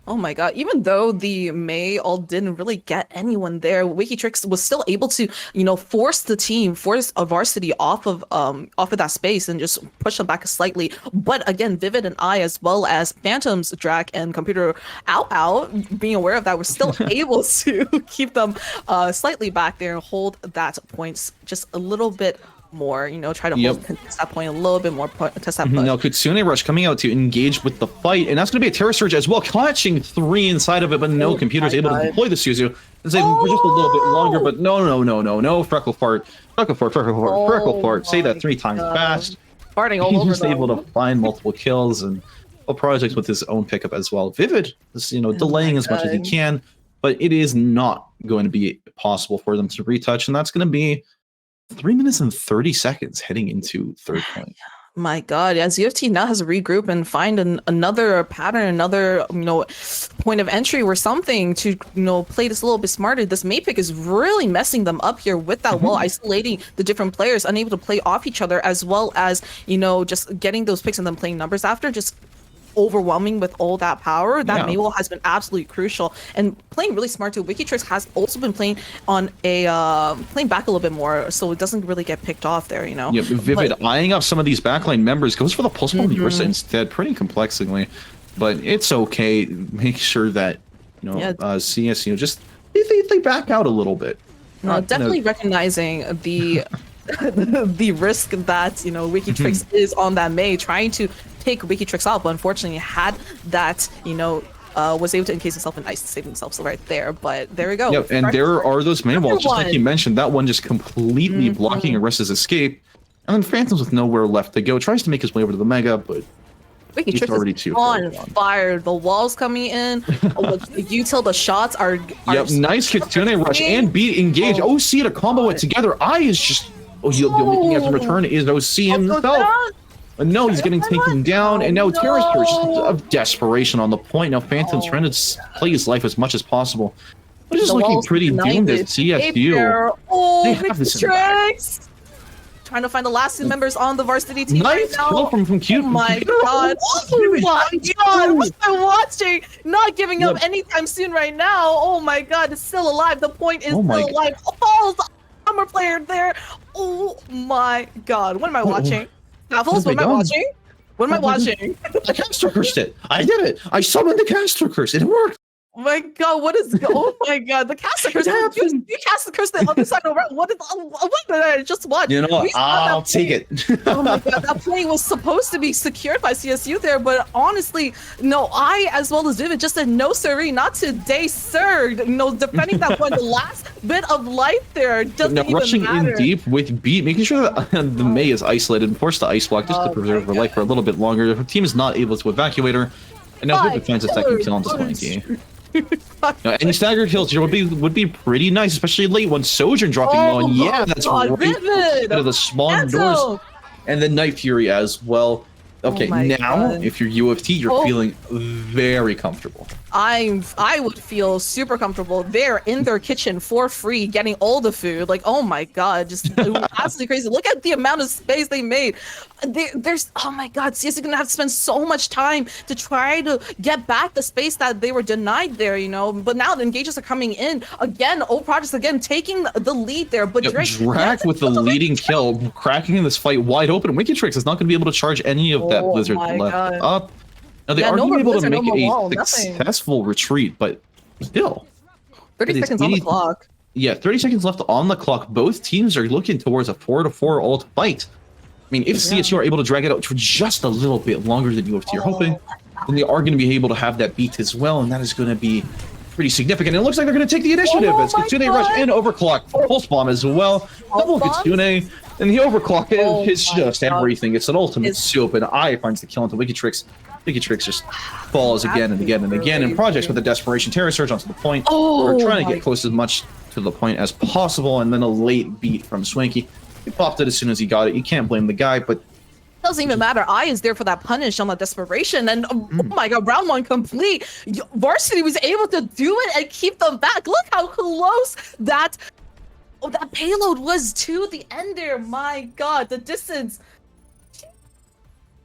Oh my god, even though the May all didn't really get anyone there, Wikitrix was still able to, you know, force the team, force a Varsity off of that space and just push them back slightly. But again, Vivid and I, as well as Phantoms, Drac, and Computer out, being aware of that, were still able to keep them slightly back there and hold that points just a little bit more, you know, try to contest that point a little bit more, test that point. Now Kitsune Rush coming out to engage with the fight, and that's going to be a Terror Surge as well, catching 3 inside of it, but no, Computer's able to deploy the Suzu. It's for just a little bit longer, but no, Freckle Fart, say that 3 times fast. Farting all He's over just able to find multiple kills and projects with his own pickup as well. Vivid is, you know, delaying as much as he can, but it is not going to be possible for them to retouch, and that's going to be 3 minutes and 30 seconds heading into third point. My god, as UofT now has to regroup and find another pattern, another, you know, point of entry or something to, you know, play this a little bit smarter. This May pick is really messing them up here with that wall, isolating the different players, unable to play off each other, as well as, you know, just getting those picks and then playing numbers after, just overwhelming with all that power. That Maywall has been absolutely crucial, and playing really smart too. Wikitrix has also been playing on a playing back a little bit more, so it doesn't really get picked off there, you know. Yeah, Vivid eyeing up some of these backline members, goes for the pulse bomb Ursa instead, pretty complexly, but it's okay. Make sure that, you know, CS, you know, just they back out a little bit. No, definitely recognizing the the risk that, you know, Wikitrix is on that May, trying to take Wikitrix off, but unfortunately had that, you know, was able to encase himself in ice to save himself right there. But there we go. Yep, and there are those May walls, just like you mentioned, that one just completely blocking Arista's escape. And then Phantoms with nowhere left to go, tries to make his way over to the Mega, but Wikitrix already too on fire. The walls coming in. Util, the shots are nice Kitsune Rush and beat engage. OC to combo it together. I is just looking at the return is OC himself. No, he's getting taken down, and now Terror Surge of desperation on the point. Now Phantom's trying to play his life as much as possible, but it's looking pretty doomed at CSU. They have this tricks. Trying to find the last 2 members on the Varsity team. Nice kill from Cute. Oh my god! Oh my god! What am I watching? Not giving up anytime soon right now. Oh my god! It's still alive. The point is still alive. Oh, the armor player there. Oh my god! What am I watching? What am I watching? What am I watching? I caster cursed it. I did it. I summoned the caster curse. It worked. Oh my god, what is oh my god, the caster curse. You cast the curse the other side around. What did I just watch? You know what? I'll take it. Oh my god, that play was supposed to be secured by CSU there, but honestly, no, I as well as Vivid just said no sirree, not today, sir. You know, defending that point, the last bit of life there doesn't even rushing matter. in deep with beat, making sure that the May is isolated and forced to ice block just to preserve her life for a little bit longer. Her team is not able to evacuate her. And now Vivid finds a second kill on Swanky. Now, any staggered kills here would be pretty nice, especially late when Sojourn dropping low. And yeah, that's right Vivid! out of the spawn doors. And then Night Fury as well. Okay, now if you're UofT, you're feeling very comfortable. I would feel super comfortable. They're in their kitchen for free, getting all the food. Like, oh my god, just absolutely crazy. Look at the amount of space they made. There's oh my god, CS is gonna have to spend so much time to try to get back the space that they were denied there, you know. But now the engages are coming in again. Old Projects again taking the lead there. But Drake with the leading kill, cracking this fight wide open. Wicked Tricks is not going to be able to charge any of that Blizzard left up. Now they are going to be able to make a successful retreat, but still. 30 seconds on the clock. Yeah, 30 seconds left on the clock. Both teams are looking towards a 4-4 ult fight. I mean, if CSU are able to drag it out for just a little bit longer than UofT are hoping, then they are going to be able to have that beat as well, and that is going to be pretty significant. It looks like they're going to take the initiative. It's Kitsune Rush and Overclock. Pulse Bomb as well. Double Kitsune. And the Overclock is just everything. It's an ultimate soup, and I finds the kill into Wicked Tricks. Wicked Tricks just falls again and again and again. And Projects with a Desperation Terror Surge onto the point. We're trying to get close as much to the point as possible, and then a late beat from Swanky. He popped it as soon as he got it. You can't blame the guy, but doesn't even matter. I is there for that punish on the desperation, and oh my god, round one complete. Varsity was able to do it and keep them back. Look how close that payload was to the end there. My god, the distance.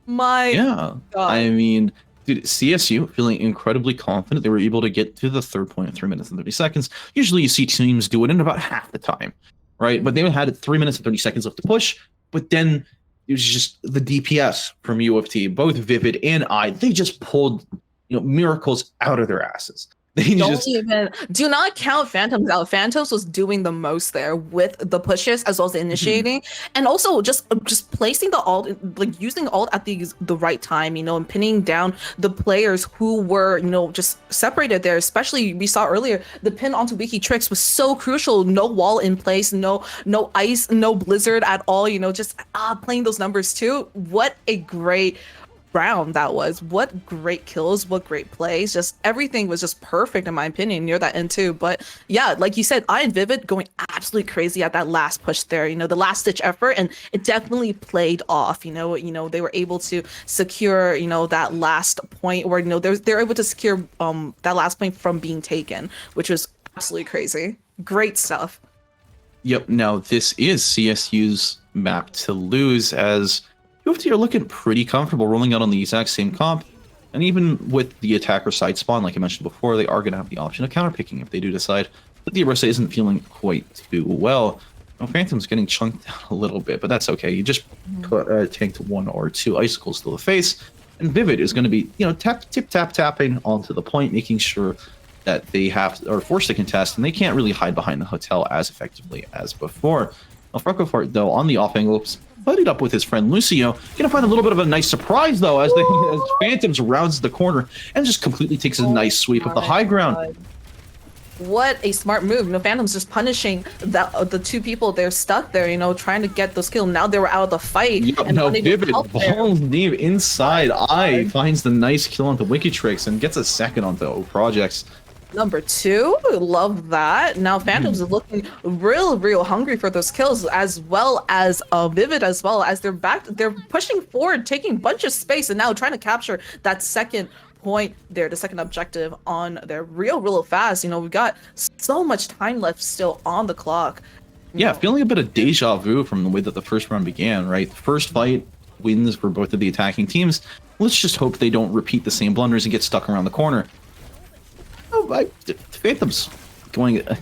God. I mean, dude, CSU feeling incredibly confident. They were able to get to the third point in 3 minutes and 30 seconds. Usually you see teams do it in about half the time, right? But they had 3 minutes and 30 seconds left to push, but then it was just the DPS from UofT, both Vivid and they just pulled, miracles out of their asses. They do not count Phantoms out. Phantoms was doing the most there with the pushes as well as the initiating, and also just placing the ult, like using ult at the right time, and pinning down the players who were just separated there. Especially we saw earlier the pin onto Wicked Tricks was so crucial. No wall in place, no ice, no blizzard at all. Just playing those numbers too. What a great round that was. What great kills, what great plays. Just everything was just perfect in my opinion near that end too. But yeah, like you said, I and Vivid going absolutely crazy at that last push there, the last ditch effort, and it definitely played off. They were able to secure that last point where they're able to secure that last point from being taken, which was absolutely crazy. Great stuff. Yep. Now this is CSU's map to lose, as UofT are looking pretty comfortable rolling out on the exact same comp. And even with the attacker side spawn, like I mentioned before, they are going to have the option of counterpicking if they do decide that the Arisa isn't feeling quite too well. Now, Phantom's getting chunked down a little bit, but that's okay. You just tanked 1 or 2 icicles to the face. And Vivid is going to be, tapping onto the point, making sure that they are forced to contest, and they can't really hide behind the hotel as effectively as before. Now, Frecklefart, though, on the off angle, buddied up with his friend Lucio. Gonna find a little bit of a nice surprise, though, as Phantoms rounds the corner and just completely takes a nice sweep of the high ground. What a smart move. Phantom's just punishing the 2 people they're stuck there, trying to get those kills. Now they were out of the fight. Yep, and no, Vivid balls Neve inside. Finds the nice kill onto Wicked Tricks and gets a second onto Projects. Number 2, love that. Now Phantoms are looking real hungry for those kills, as well as Vivid, as well as they're pushing forward, taking a bunch of space, and now trying to capture that second point there, the second objective on there real fast. We've got so much time left still on the clock. Yeah, feeling a bit of deja vu from the way that the first round began, right? The first fight wins for both of the attacking teams. Let's just hope they don't repeat the same blunders and get stuck around the corner. Phantom's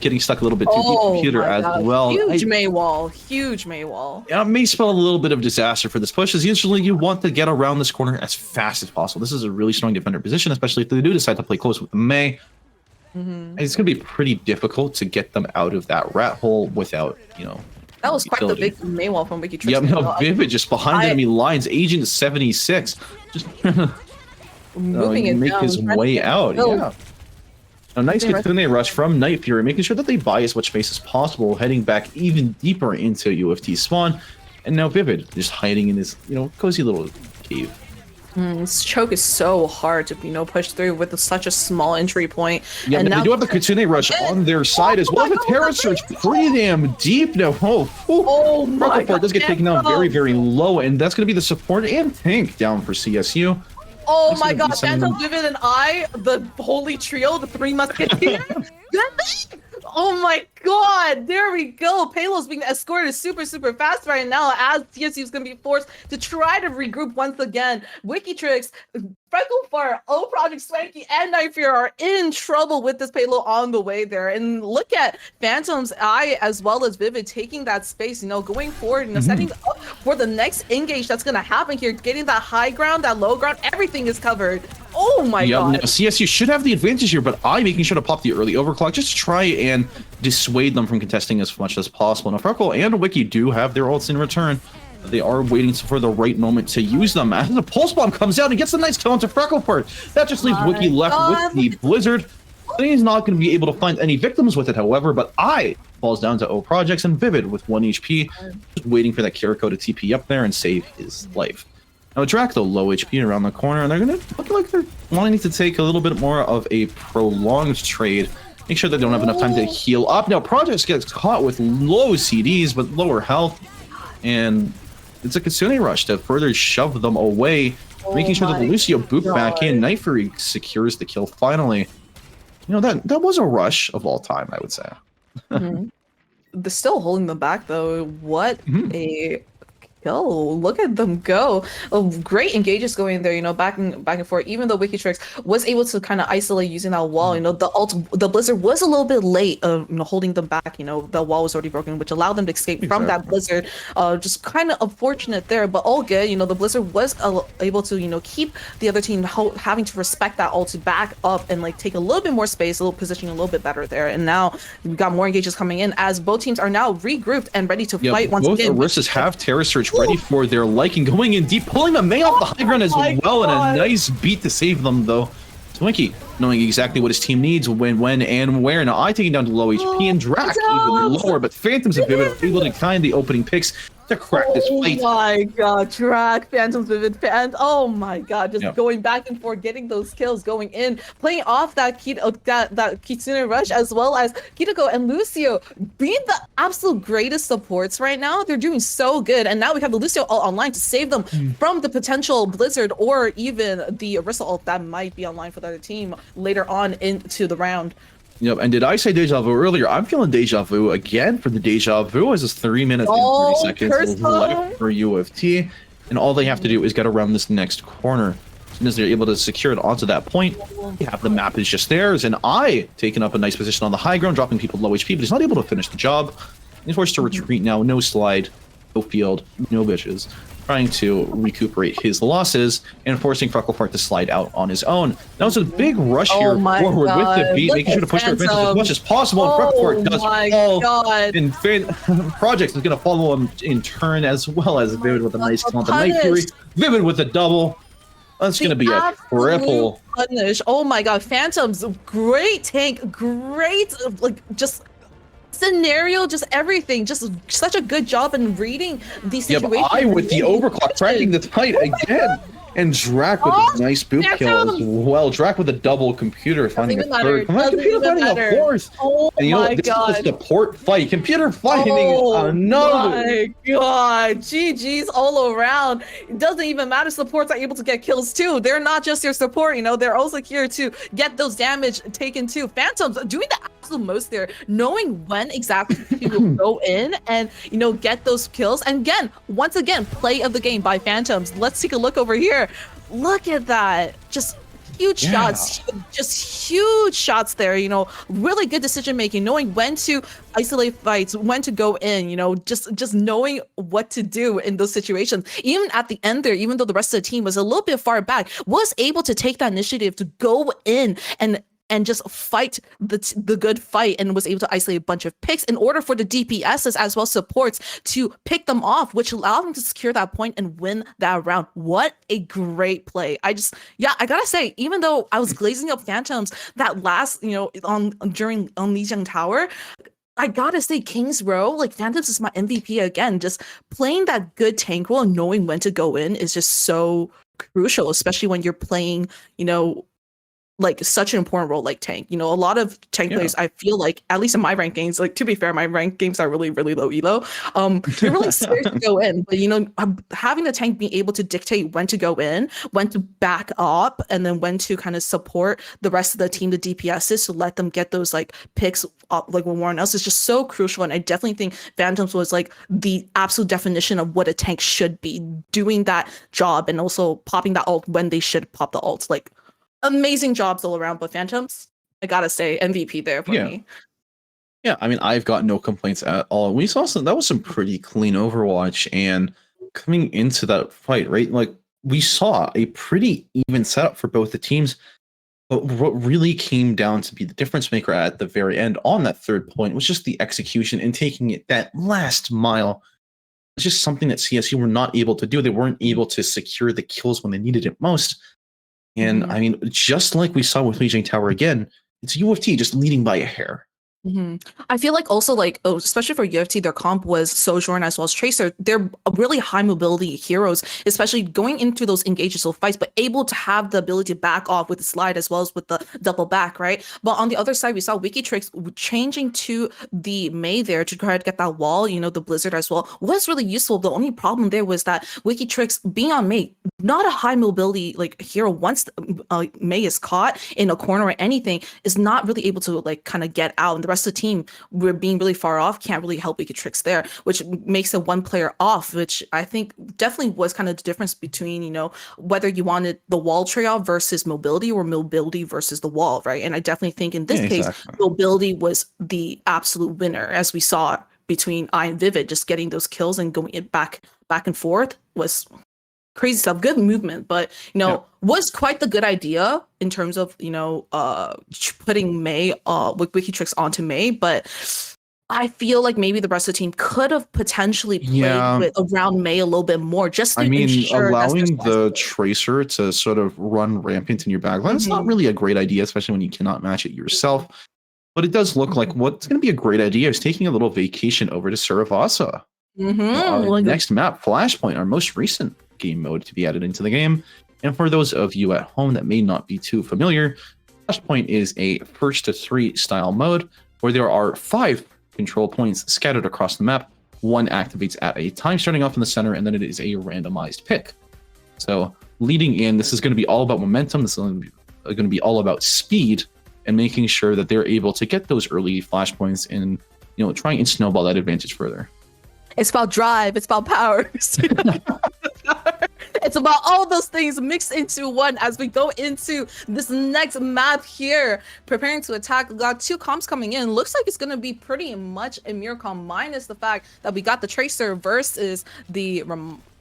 getting stuck a little bit too deep computer as well. Huge May wall. Yeah, it may spell a little bit of disaster for this push, as usually you want to get around this corner as fast as possible. This is a really strong defender position, especially if they do decide to play close with the May. It's going to be pretty difficult to get them out of that rat hole without, that was quite the big May wall from Wicked Tricks. Yeah, no, Vivid just behind enemy lines, Agent 76, just moving it make down, his way out. Yeah. A nice Kitsune rush from Night Fury, making sure that they buy as much space as possible, heading back even deeper into UofT spawn. And now Vivid just hiding in his, cozy little cave. This choke is so hard to push through with such a small entry point. Yeah, And they now do have the Kitsune Rush on their side as well. The Terror Surge pretty damn deep now. Oh my Report does get taken down very, very low, and that's going to be the support and tank down for CSU. Oh my god, Phantom, Vivid, and I, the holy trio, the three musketeers. Oh my god, there we go. Payload's being escorted super, super fast right now as TSU is going to be forced to try to regroup once again. Wikitrix, Frecklefart, O Project Swanky, and Nightfear are in trouble with this payload on the way there. And look at Phantom's Eye as well as Vivid taking that space, going forward, setting up for the next engage that's going to happen here, getting that high ground, that low ground, everything is covered. Oh my god. No, CSU should have the advantage here, but I making sure to pop the early overclock just to try and dissuade them from contesting as much as possible. Now, Freckle and Wiki do have their ults in return. They are waiting for the right moment to use them. As the Pulse Bomb comes out and gets a nice kill into Frecklefart. That just leaves Wiki left with the Blizzard. He's not going to be able to find any victims with it, however, but I falls down to O Projects and Vivid with 1 HP, just waiting for that Kiriko to TP up there and save his life. Now, Drac, though, low HP around the corner, and they're going to look like they're wanting to take a little bit more of a prolonged trade. Make sure they don't have enough time to heal up. Now, Projects gets caught with low CDs, but lower health, and it's a Kitsune Rush to further shove them away, making sure that the Lucio boot back in. Night Fury secures the kill finally. That was a rush of all time, I would say. They're still holding them back, though. What a kill. Look at them go. Great engages going there, back and forth. Even though Wikitrix was able to kind of isolate using that wall, the Blizzard was a little bit late of holding them back. The wall was already broken, which allowed them to escape from that Blizzard. Just kind of unfortunate there, but all good. The Blizzard was able to keep the other team having to respect that ult to back up and take a little bit more space, a little positioning a little bit better there. And now we've got more engages coming in as both teams are now regrouped and ready to fight once again. Both Orissas have Terror Surge ready for their liking, going in deep, pulling the Mei off the high ground as well, and a nice beat to save them, though. Twinkie knowing exactly what his team needs, when, and where. Now, I taking down to low HP, and Drac even lower, but Phantoms and Vivid are able to find the opening picks to crack this fight. Oh my god, Drac, Phantoms, Vivid, oh my god, just going back and forth, getting those kills, going in, playing off that Kitsune Rush, as well as Kiriko and Lucio being the absolute greatest supports right now. They're doing so good, and now we have the Lucio ult online to save them from the potential Blizzard or even the Orisa ult that might be online for the other team later on into the round. Yep, and did I say deja vu earlier? I'm feeling deja vu again for the deja vu as it's 3 minutes and 30 seconds left for UofT, and all they have to do is get around this next corner. As soon as they're able to secure it onto that point, you have the map is just theirs, and I taking up a nice position on the high ground, dropping people low HP, but he's not able to finish the job. He's forced to retreat now. No slide, no field, no bitches. Trying to recuperate his losses and forcing Frecklefart to slide out on his own. Now it's a big rush here forward with the beat, making sure to push their advantage as much as possible. And Frecklefart does fall. And Projects is going to follow him in turn, as well as Vivid with a nice kill on the Night Fury. Vivid with a double. That's going to be a triple. Punish. Oh my god, Phantoms, great tank, great, just scenario, just everything, just such a good job in reading these situations. I with the overclock, cracking the fight again, and Drac with a nice boot kill as well. Drac with a double, Computer finding a third. Computer finding a fourth. Oh my god. This is a support fight. Computer finding another. Oh my god. GG's all around. It doesn't even matter. Supports are able to get kills too. They're not just your support, they're also here to get those damage taken too. Phantoms doing the absolute most there, knowing when exactly to go in and get those kills. And once again, play of the game by Phantoms. Let's take a look over here. Look at that. Just huge shots, just huge shots there. Really good decision making, knowing when to isolate fights, when to go in, just knowing what to do in those situations. Even at the end there, even though the rest of the team was a little bit far back, was able to take that initiative to go in and just fight the good fight, and was able to isolate a bunch of picks in order for the DPSs as well supports to pick them off, which allowed them to secure that point and win that round. What a great play. I gotta say, even though I was glazing up Phantoms that last, on Lijiang Tower, I gotta say, King's Row, Phantoms is my MVP again. Just playing that good tank role and knowing when to go in is just so crucial, especially when you're playing, like such an important role like tank. A lot of tank players, I feel like, at least in my rankings, like to be fair, my rank games are really, really low elo. You're really scared to go in, but having the tank be able to dictate when to go in, when to back up, and then when to kind of support the rest of the team, the DPSs, to let them get those like picks up, like when Warren else is just so crucial. And I definitely think Phantoms was like the absolute definition of what a tank should be, doing that job and also popping that ult when they should pop the ult. Like, amazing jobs all around, but Phantoms, I gotta say, MVP there for me. Yeah, I mean, I've got no complaints at all. We saw that was some pretty clean Overwatch, and coming into that fight, right? Like, we saw a pretty even setup for both the teams. But what really came down to be the difference maker at the very end on that third point was just the execution and taking it that last mile. It's just something that CSU were not able to do. They weren't able to secure the kills when they needed it most. And I mean, just like we saw with Legion Tower again, it's UofT just leading by a hair. I feel like also like, especially for UofT, their comp was Sojourn as well as Tracer. They're really high mobility heroes, especially going into those engages or fights, but able to have the ability to back off with the slide as well as with the double back, right? But on the other side, we saw Wikitrix changing to the Mei there to try to get that wall, the Blizzard as well, was really useful. The only problem there was that Wikitrix being on Mei, not a high mobility like hero, once Mei is caught in a corner or anything, is not really able to like kind of get out. And the rest of the team, we're being really far off, can't really help Wikitrix there, which makes it one player off, which I think definitely was kind of the difference between, whether you wanted the wall trade-off versus mobility or mobility versus the wall, right? And I definitely think in this case, mobility was the absolute winner, as we saw between I and Vivid, just getting those kills and going back and forth was crazy stuff. Good movement, but was quite the good idea in terms of putting Mei with Wikitrix onto Mei. But I feel like maybe the rest of the team could have potentially played with around Mei a little bit more, just to ensure allowing the Tracer to sort of run rampant in your backline is not really a great idea, especially when you cannot match it yourself. But it does look like what's going to be a great idea is taking a little vacation over to Saravasa. Our next map, Flashpoint, our most recent game mode to be added into the game. And for those of you at home that may not be too familiar, Flashpoint is a first to three style mode where there are 5 control points scattered across the map. 1 activates at a time, starting off in the center, and then it is a randomized pick. So leading in, this is going to be all about momentum. This is going to be all about speed and making sure that they're able to get those early flashpoints and try and snowball that advantage further. It's about drive. It's about power. It's about all those things mixed into one as we go into this next map here. Preparing to attack. We got 2 comps coming in. Looks like it's going to be pretty much a mirror comp, minus the fact that we got the Tracer versus the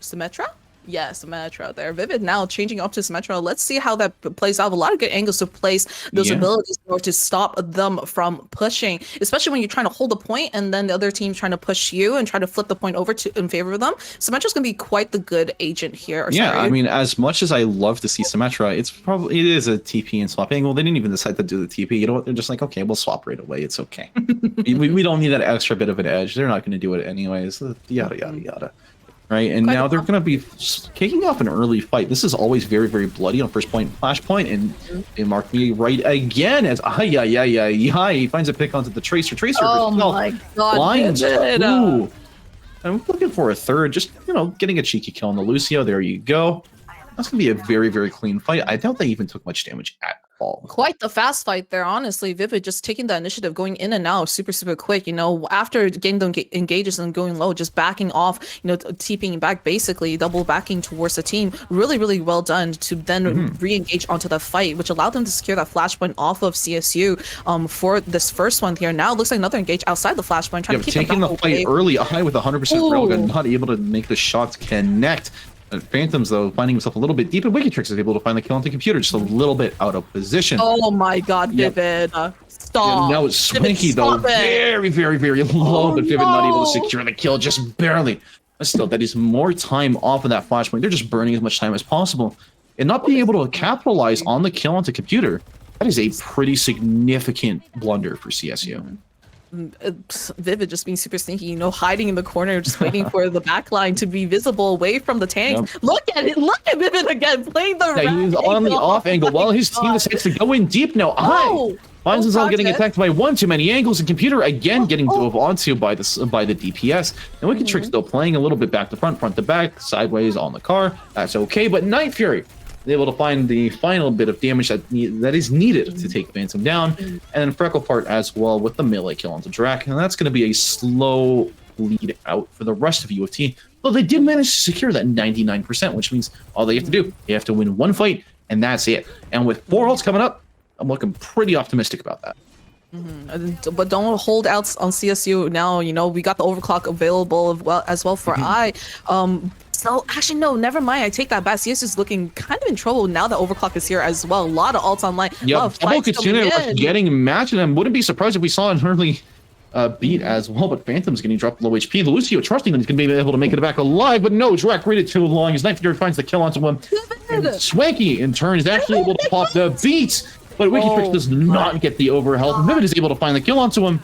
Symmetra. Yeah, Symmetra there. Vivid now changing up to Symmetra. Let's see how that plays out. A lot of good angles to place those abilities in order to stop them from pushing, especially when you're trying to hold a point and then the other team's trying to push you and try to flip the point over to in favor of them. Symmetra's going to be quite the good agent here. I mean, as much as I love to see Symmetra, it is a TP and swap angle. They didn't even decide to do the TP. You know what? They're just like, okay, we'll swap right away. It's okay. we don't need that extra bit of an edge. They're not going to do it anyways. Yada, yada, yada. Right, and now they're going to be kicking off an early fight. This is always very, very bloody on first point, Flashpoint, and it marked me right again as he finds a pick onto the Tracer. Oh my god, Ooh. I'm looking for a third, just getting a cheeky kill on the Lucio. There you go. That's going to be a very, very clean fight. I doubt they even took much damage at all. Quite the fast fight there, honestly. Vivid just taking the initiative, going in and out super, super quick. After getting them engages and going low, just backing off, TPing back, basically double backing towards the team. Really, really well done to then re-engage onto the fight, which allowed them to secure that flashpoint off of CSU for this first one here. Now it looks like another engage outside the flashpoint, trying to keep taking the fight early, high with 100% railgun, not able to make the shots connect. Phantoms, though, finding himself a little bit deep, and Wikitrix is able to find the kill on the computer, just a little bit out of position. Oh my god, Vivid. Stop. And now it's Swanky, though, very, very, very low, but Vivid not able to secure the kill, just barely. But still, that is more time off of that flashpoint. They're just burning as much time as possible. And not being able to capitalize on the kill onto computer, that is a pretty significant blunder for CSU. Vivid just being super sneaky, hiding in the corner, just waiting for the backline to be visible away from the tanks. Yep. Look at it! Look at Vivid again, playing the Yeah, he's on the off angle while his team decides to go in deep now. Finds himself getting attacked by one too many angles, and Computer again getting dove onto by the DPS. And Wicked Trick's still playing a little bit back to front to back, sideways on the car. That's okay, but Night Fury is able to find the final bit of damage that is needed to take Phantom down, and then Freckle Part as well with the melee kill onto Drac, and that's going to be a slow lead out for the rest of UofT. Though they did manage to secure that 99%, which means all they have to do, they have to win one fight, and that's it. And with 4 ults coming up, I'm looking pretty optimistic about that. But don't hold out on CSU now. We got the overclock available as well for I. So actually, no, never mind. I take that back. CSU is looking kind of in trouble now that overclock is here as well. A lot of ults online. Yeah, double Kitsune getting matched, and I wouldn't be surprised if we saw an early beat as well. But Phantom's getting dropped low HP. Lucio trusting that he's going to be able to make it back alive, but no, Drac waited too long. His Night Fury finds the kill onto him. Swanky in turn is actually able to pop the beat. But Wicked Trick does not get the overhealth. Vivid is able to find the kill onto him.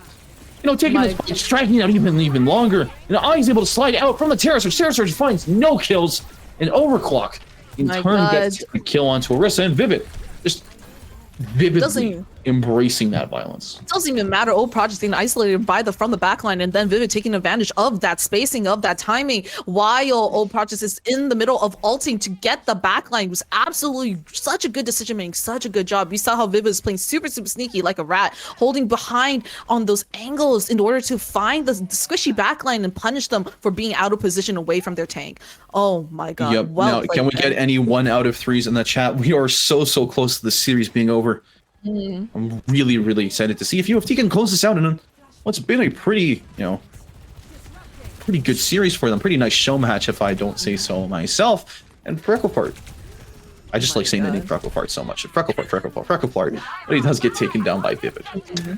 Taking this fight, striking out even longer. He's able to slide out from the Terror Surge. Terror Surge finds no kills. And Overclock in turn gets the kill onto Orisa, and Vivid just vividly embracing that violence. It doesn't even matter. Old Project being isolated from the backline, and then Vivid taking advantage of that spacing, of that timing, while Old Project is in the middle of ulting to get the backline. It was absolutely such a good decision making, such a good job. We saw how Vivid is playing super sneaky like a rat, holding behind on those angles in order to find the squishy backline and punish them for being out of position away from their tank. Oh my god. Yep. Now, can we get any 1 out of 3s in the chat? We are so close to the series being over. I'm really excited to see if UofT can close this out in what's been a pretty, pretty good series for them. Pretty nice show match, if I don't say so myself. And Freckle Part. I just like saying the name Freckle Part so much. Freckle Part. But he does get taken down by Vivid.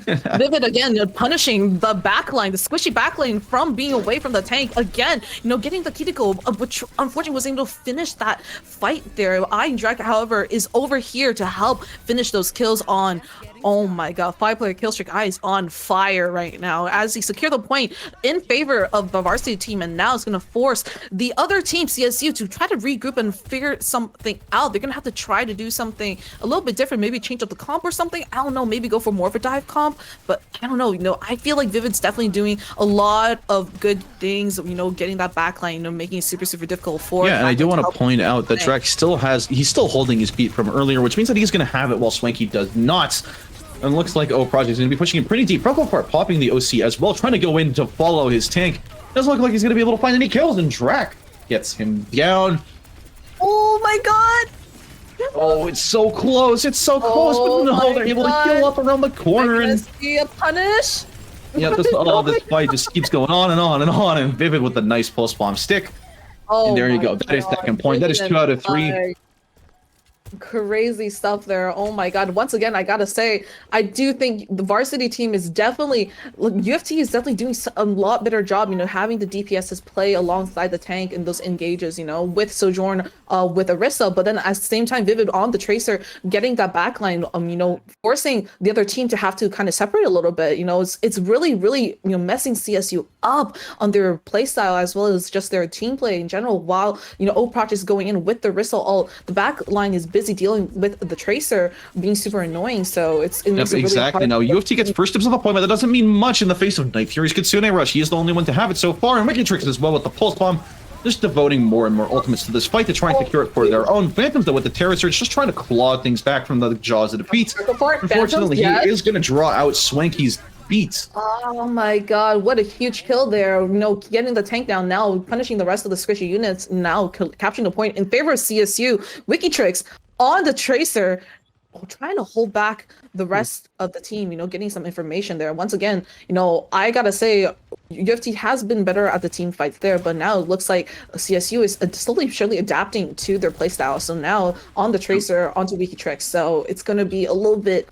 Vivid again, punishing the backline, the squishy backline from being away from the tank. Again, getting the critical, which unfortunately was able to finish that fight there. Drac, however, is over here to help finish those kills on. Oh my god, 5-player kill streak. I is on fire right now as he secured the point in favor of the Varsity team, and now it's going to force the other team, CSU, to try to regroup and figure something out. They're going to have to try to do something a little bit different, maybe change up the comp or something. I don't know, maybe go for more of a dive comp, but I don't know. I feel like Vivid's definitely doing a lot of good things, getting that backline, making it super difficult for. Yeah, and I do want to point out that Drac he's still holding his beat from earlier, which means that he's going to have it while Swanky does not. And looks like Project is going to be pushing him pretty deep. Freckle Part popping the OC as well, trying to go in to follow his tank. Doesn't look like he's going to be able to find any kills, and Drac gets him down. Oh my god! Oh, it's so close. It's so close, but no, they're able to kill up around the corner. And see a punish. Yeah, this fight just keeps going on and on and on. And Vivid with a nice pulse bomb stick. And there you go. That is second point. That is 2 out of 3. Crazy stuff there. Oh my god. Once again, I gotta say, I do think the Varsity team is definitely, UofT is definitely doing a lot better job, having the DPSs play alongside the tank in those engages, with Sojourn, with Orisa, but then at the same time, Vivid on the Tracer, getting that backline, forcing the other team to have to kind of separate a little bit. It's really, messing CSU up on their playstyle as well as just their team play in general, while, Old Project is going in with the Orisa. The backline is busy dealing with the Tracer being super annoying, so it makes it exactly. Really now UofT gets first dibs of the point, but that doesn't mean much in the face of Night Fury's Kitsune Rush. He is the only one to have it so far, and Wicked Tricks as well with the Pulse Bomb, just devoting more and more ultimates to this fight to try and secure it for their own. Phantoms, though, with the Terror Surge, just trying to claw things back from the jaws of defeat. Unfortunately, he is going to draw out Swanky's beat. Oh my god, what a huge kill there. Getting the tank down now, punishing the rest of the squishy units, now capturing the point in favor of CSU. Wicked Tricks on the Tracer, trying to hold back the rest of the team, getting some information there. Once again, I gotta say, UofT has been better at the team fights there, but now it looks like CSU is slowly surely adapting to their playstyle. So now on the Tracer, onto Wicked Tricks. So it's gonna be a little bit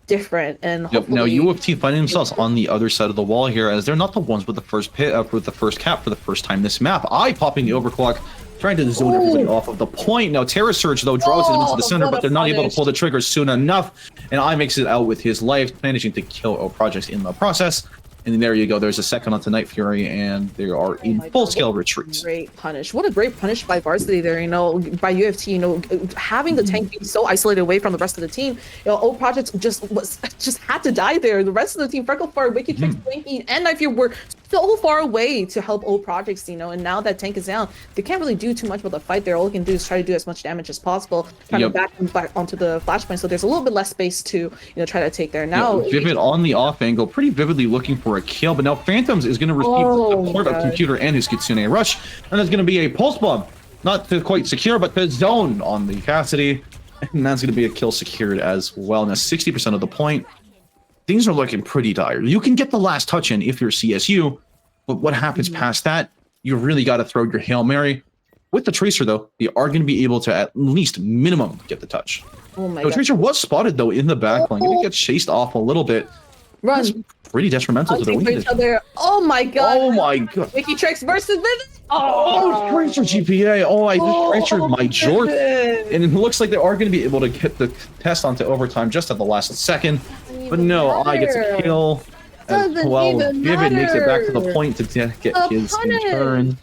different, and now UofT finding themselves on the other side of the wall here, as they're not the ones with the first with the first cap for the first time this map. Popping the overclock, trying to zone everybody off of the point. Now Terror Surge, though, draws it into the center, but they're not able to pull the trigger soon enough, and makes it out with his life, managing to kill Project in the process. And there you go. There's a second onto Night Fury, and they are in full-scale retreat. Great punish. What a great punish by Varsity there, by UofT, having the tank being so isolated away from the rest of the team. Old Projects just had to die there. The rest of the team, Frecklefar, Wicked Tricks, Twinkie, and Night Fury were so far away to help Old Projects, and now that tank is down, they can't really do too much with the fight there. All they can do is try to do as much damage as possible, trying to back them back onto the flashpoint. So there's a little bit less space to, try to take there. Now, Vivid on the off angle, pretty vividly looking for a kill, but now Phantoms is going to receive the support of Computer and his Kitsune Rush, and there's going to be a Pulse Bomb, not to quite secure, but to zone on the Cassidy, and that's going to be a kill secured as well. Now 60% of the point. Things are looking pretty dire. You can get the last touch in if you're CSU, but what happens past that, you really got to throw your Hail Mary. With the Tracer, though, they are going to be able to at least minimum get the touch. Oh my God. Tracer was spotted, though, in the back line. Going to get chased off a little bit. Run. That's pretty detrimental to the win. Oh my God. Oh my God. Wicked Tricks versus Vivid. Oh, Tracer GPA. Oh, I just Tracered my Jort. And it looks like they are going to be able to get the test onto overtime just at the last second. But no, I gets a kill. As well, Vivid makes it back to the point to get his turn.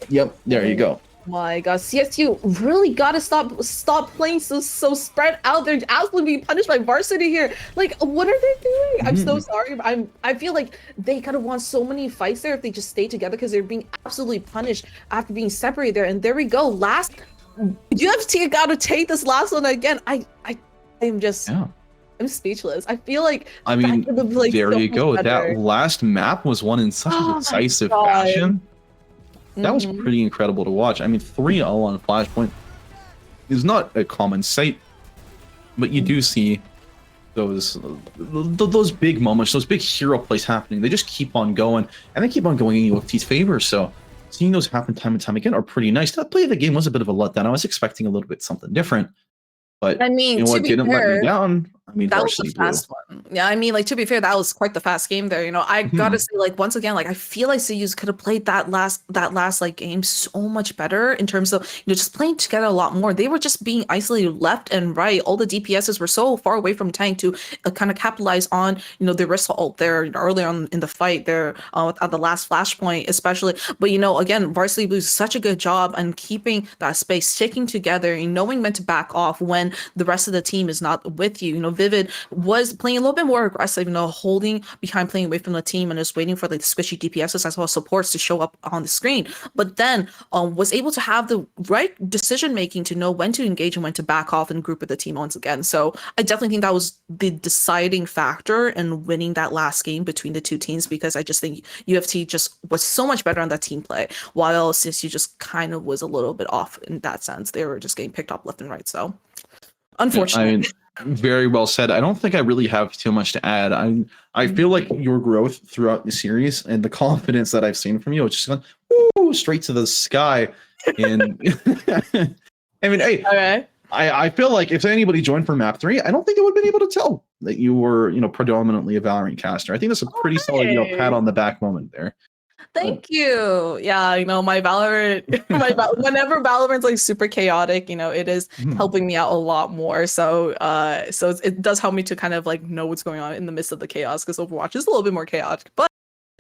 Yep, there you go. My God, CSU really gotta stop playing so spread out. They're absolutely being punished by Varsity here. Like, what are they doing? I'm so sorry. I feel like they could have won so many fights there if they just stayed together, because they're being absolutely punished after being separated there. And there we go. Last UofT gotta take this last one again. I'm just I'm speechless. I feel like there you go. That last map was won in such a decisive fashion. That was pretty incredible to watch. I mean, 3-0 on Flashpoint is not a common sight, but you do see those big moments, those big hero plays happening. They just keep on going, and they keep on going in UofT's favor. So seeing those happen time and time again are pretty nice. That play of the game was a bit of a letdown. I was expecting a little bit something different. But I mean, you know what didn't let me down? I mean, that was the fast one. Yeah, I mean, to be fair, that was quite the fast game there. I gotta say, once again, I feel like CSU could have played that last game so much better in terms of just playing together a lot more. They were just being isolated left and right. All the DPSs were so far away from tank to kind of capitalize on the risk ult there earlier on in the fight there at the last flashpoint, especially. But again, Varsity Blues such a good job on keeping that space, sticking together, and knowing when to back off when the rest of the team is not with you. Vivid was playing a little bit more aggressive, holding behind, playing away from the team, and just waiting for the squishy DPSs as well as supports to show up on the screen. But then was able to have the right decision making to know when to engage and when to back off and group with the team once again. So I definitely think that was the deciding factor in winning that last game between the two teams, because I just think UofT just was so much better on that team play, while CSU just kind of was a little bit off in that sense. They were just getting picked up left and right. So unfortunately. I mean, very well said. I don't think I really have too much to add. I feel like your growth throughout the series and the confidence that I've seen from you, it's just gone straight to the sky. And I mean, hey, okay. I feel like if anybody joined for map 3, I don't think they would have been able to tell that you were, predominantly a Valorant caster. I think that's a pretty solid, pat on the back moment there. Thank you. Yeah, my Valorant, whenever Valorant's super chaotic, it is helping me out a lot more. So it does help me to kind of know what's going on in the midst of the chaos, because Overwatch is a little bit more chaotic, but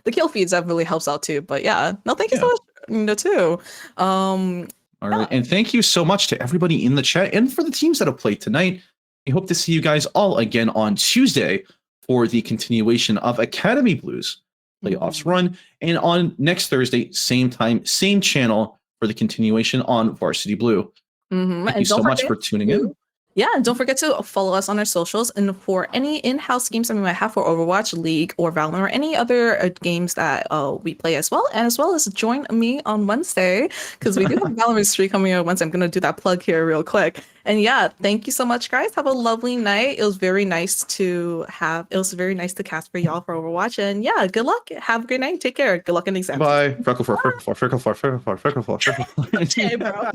the kill feeds definitely helps out too. But yeah, no, thank you so much, too. All right, and thank you so much to everybody in the chat and for the teams that have played tonight. I hope to see you guys all again on Tuesday for the continuation of Academy Blues playoffs run, and on next Thursday, same time, same channel, for the continuation on Varsity Blue. Thank you so much for tuning in. Yeah, and don't forget to follow us on our socials, and for any in-house games that we might have for Overwatch, League, or Valorant, or any other games that we play as well, and as well as join me on Wednesday, because we do have Valorant stream coming on Wednesday. I'm going to do that plug here real quick. And yeah, thank you so much, guys. Have a lovely night. It was very nice to cast for y'all for Overwatch, and yeah, good luck. Have a great night. Take care. Good luck in the exam. Bye. Freckle for. Okay, bro.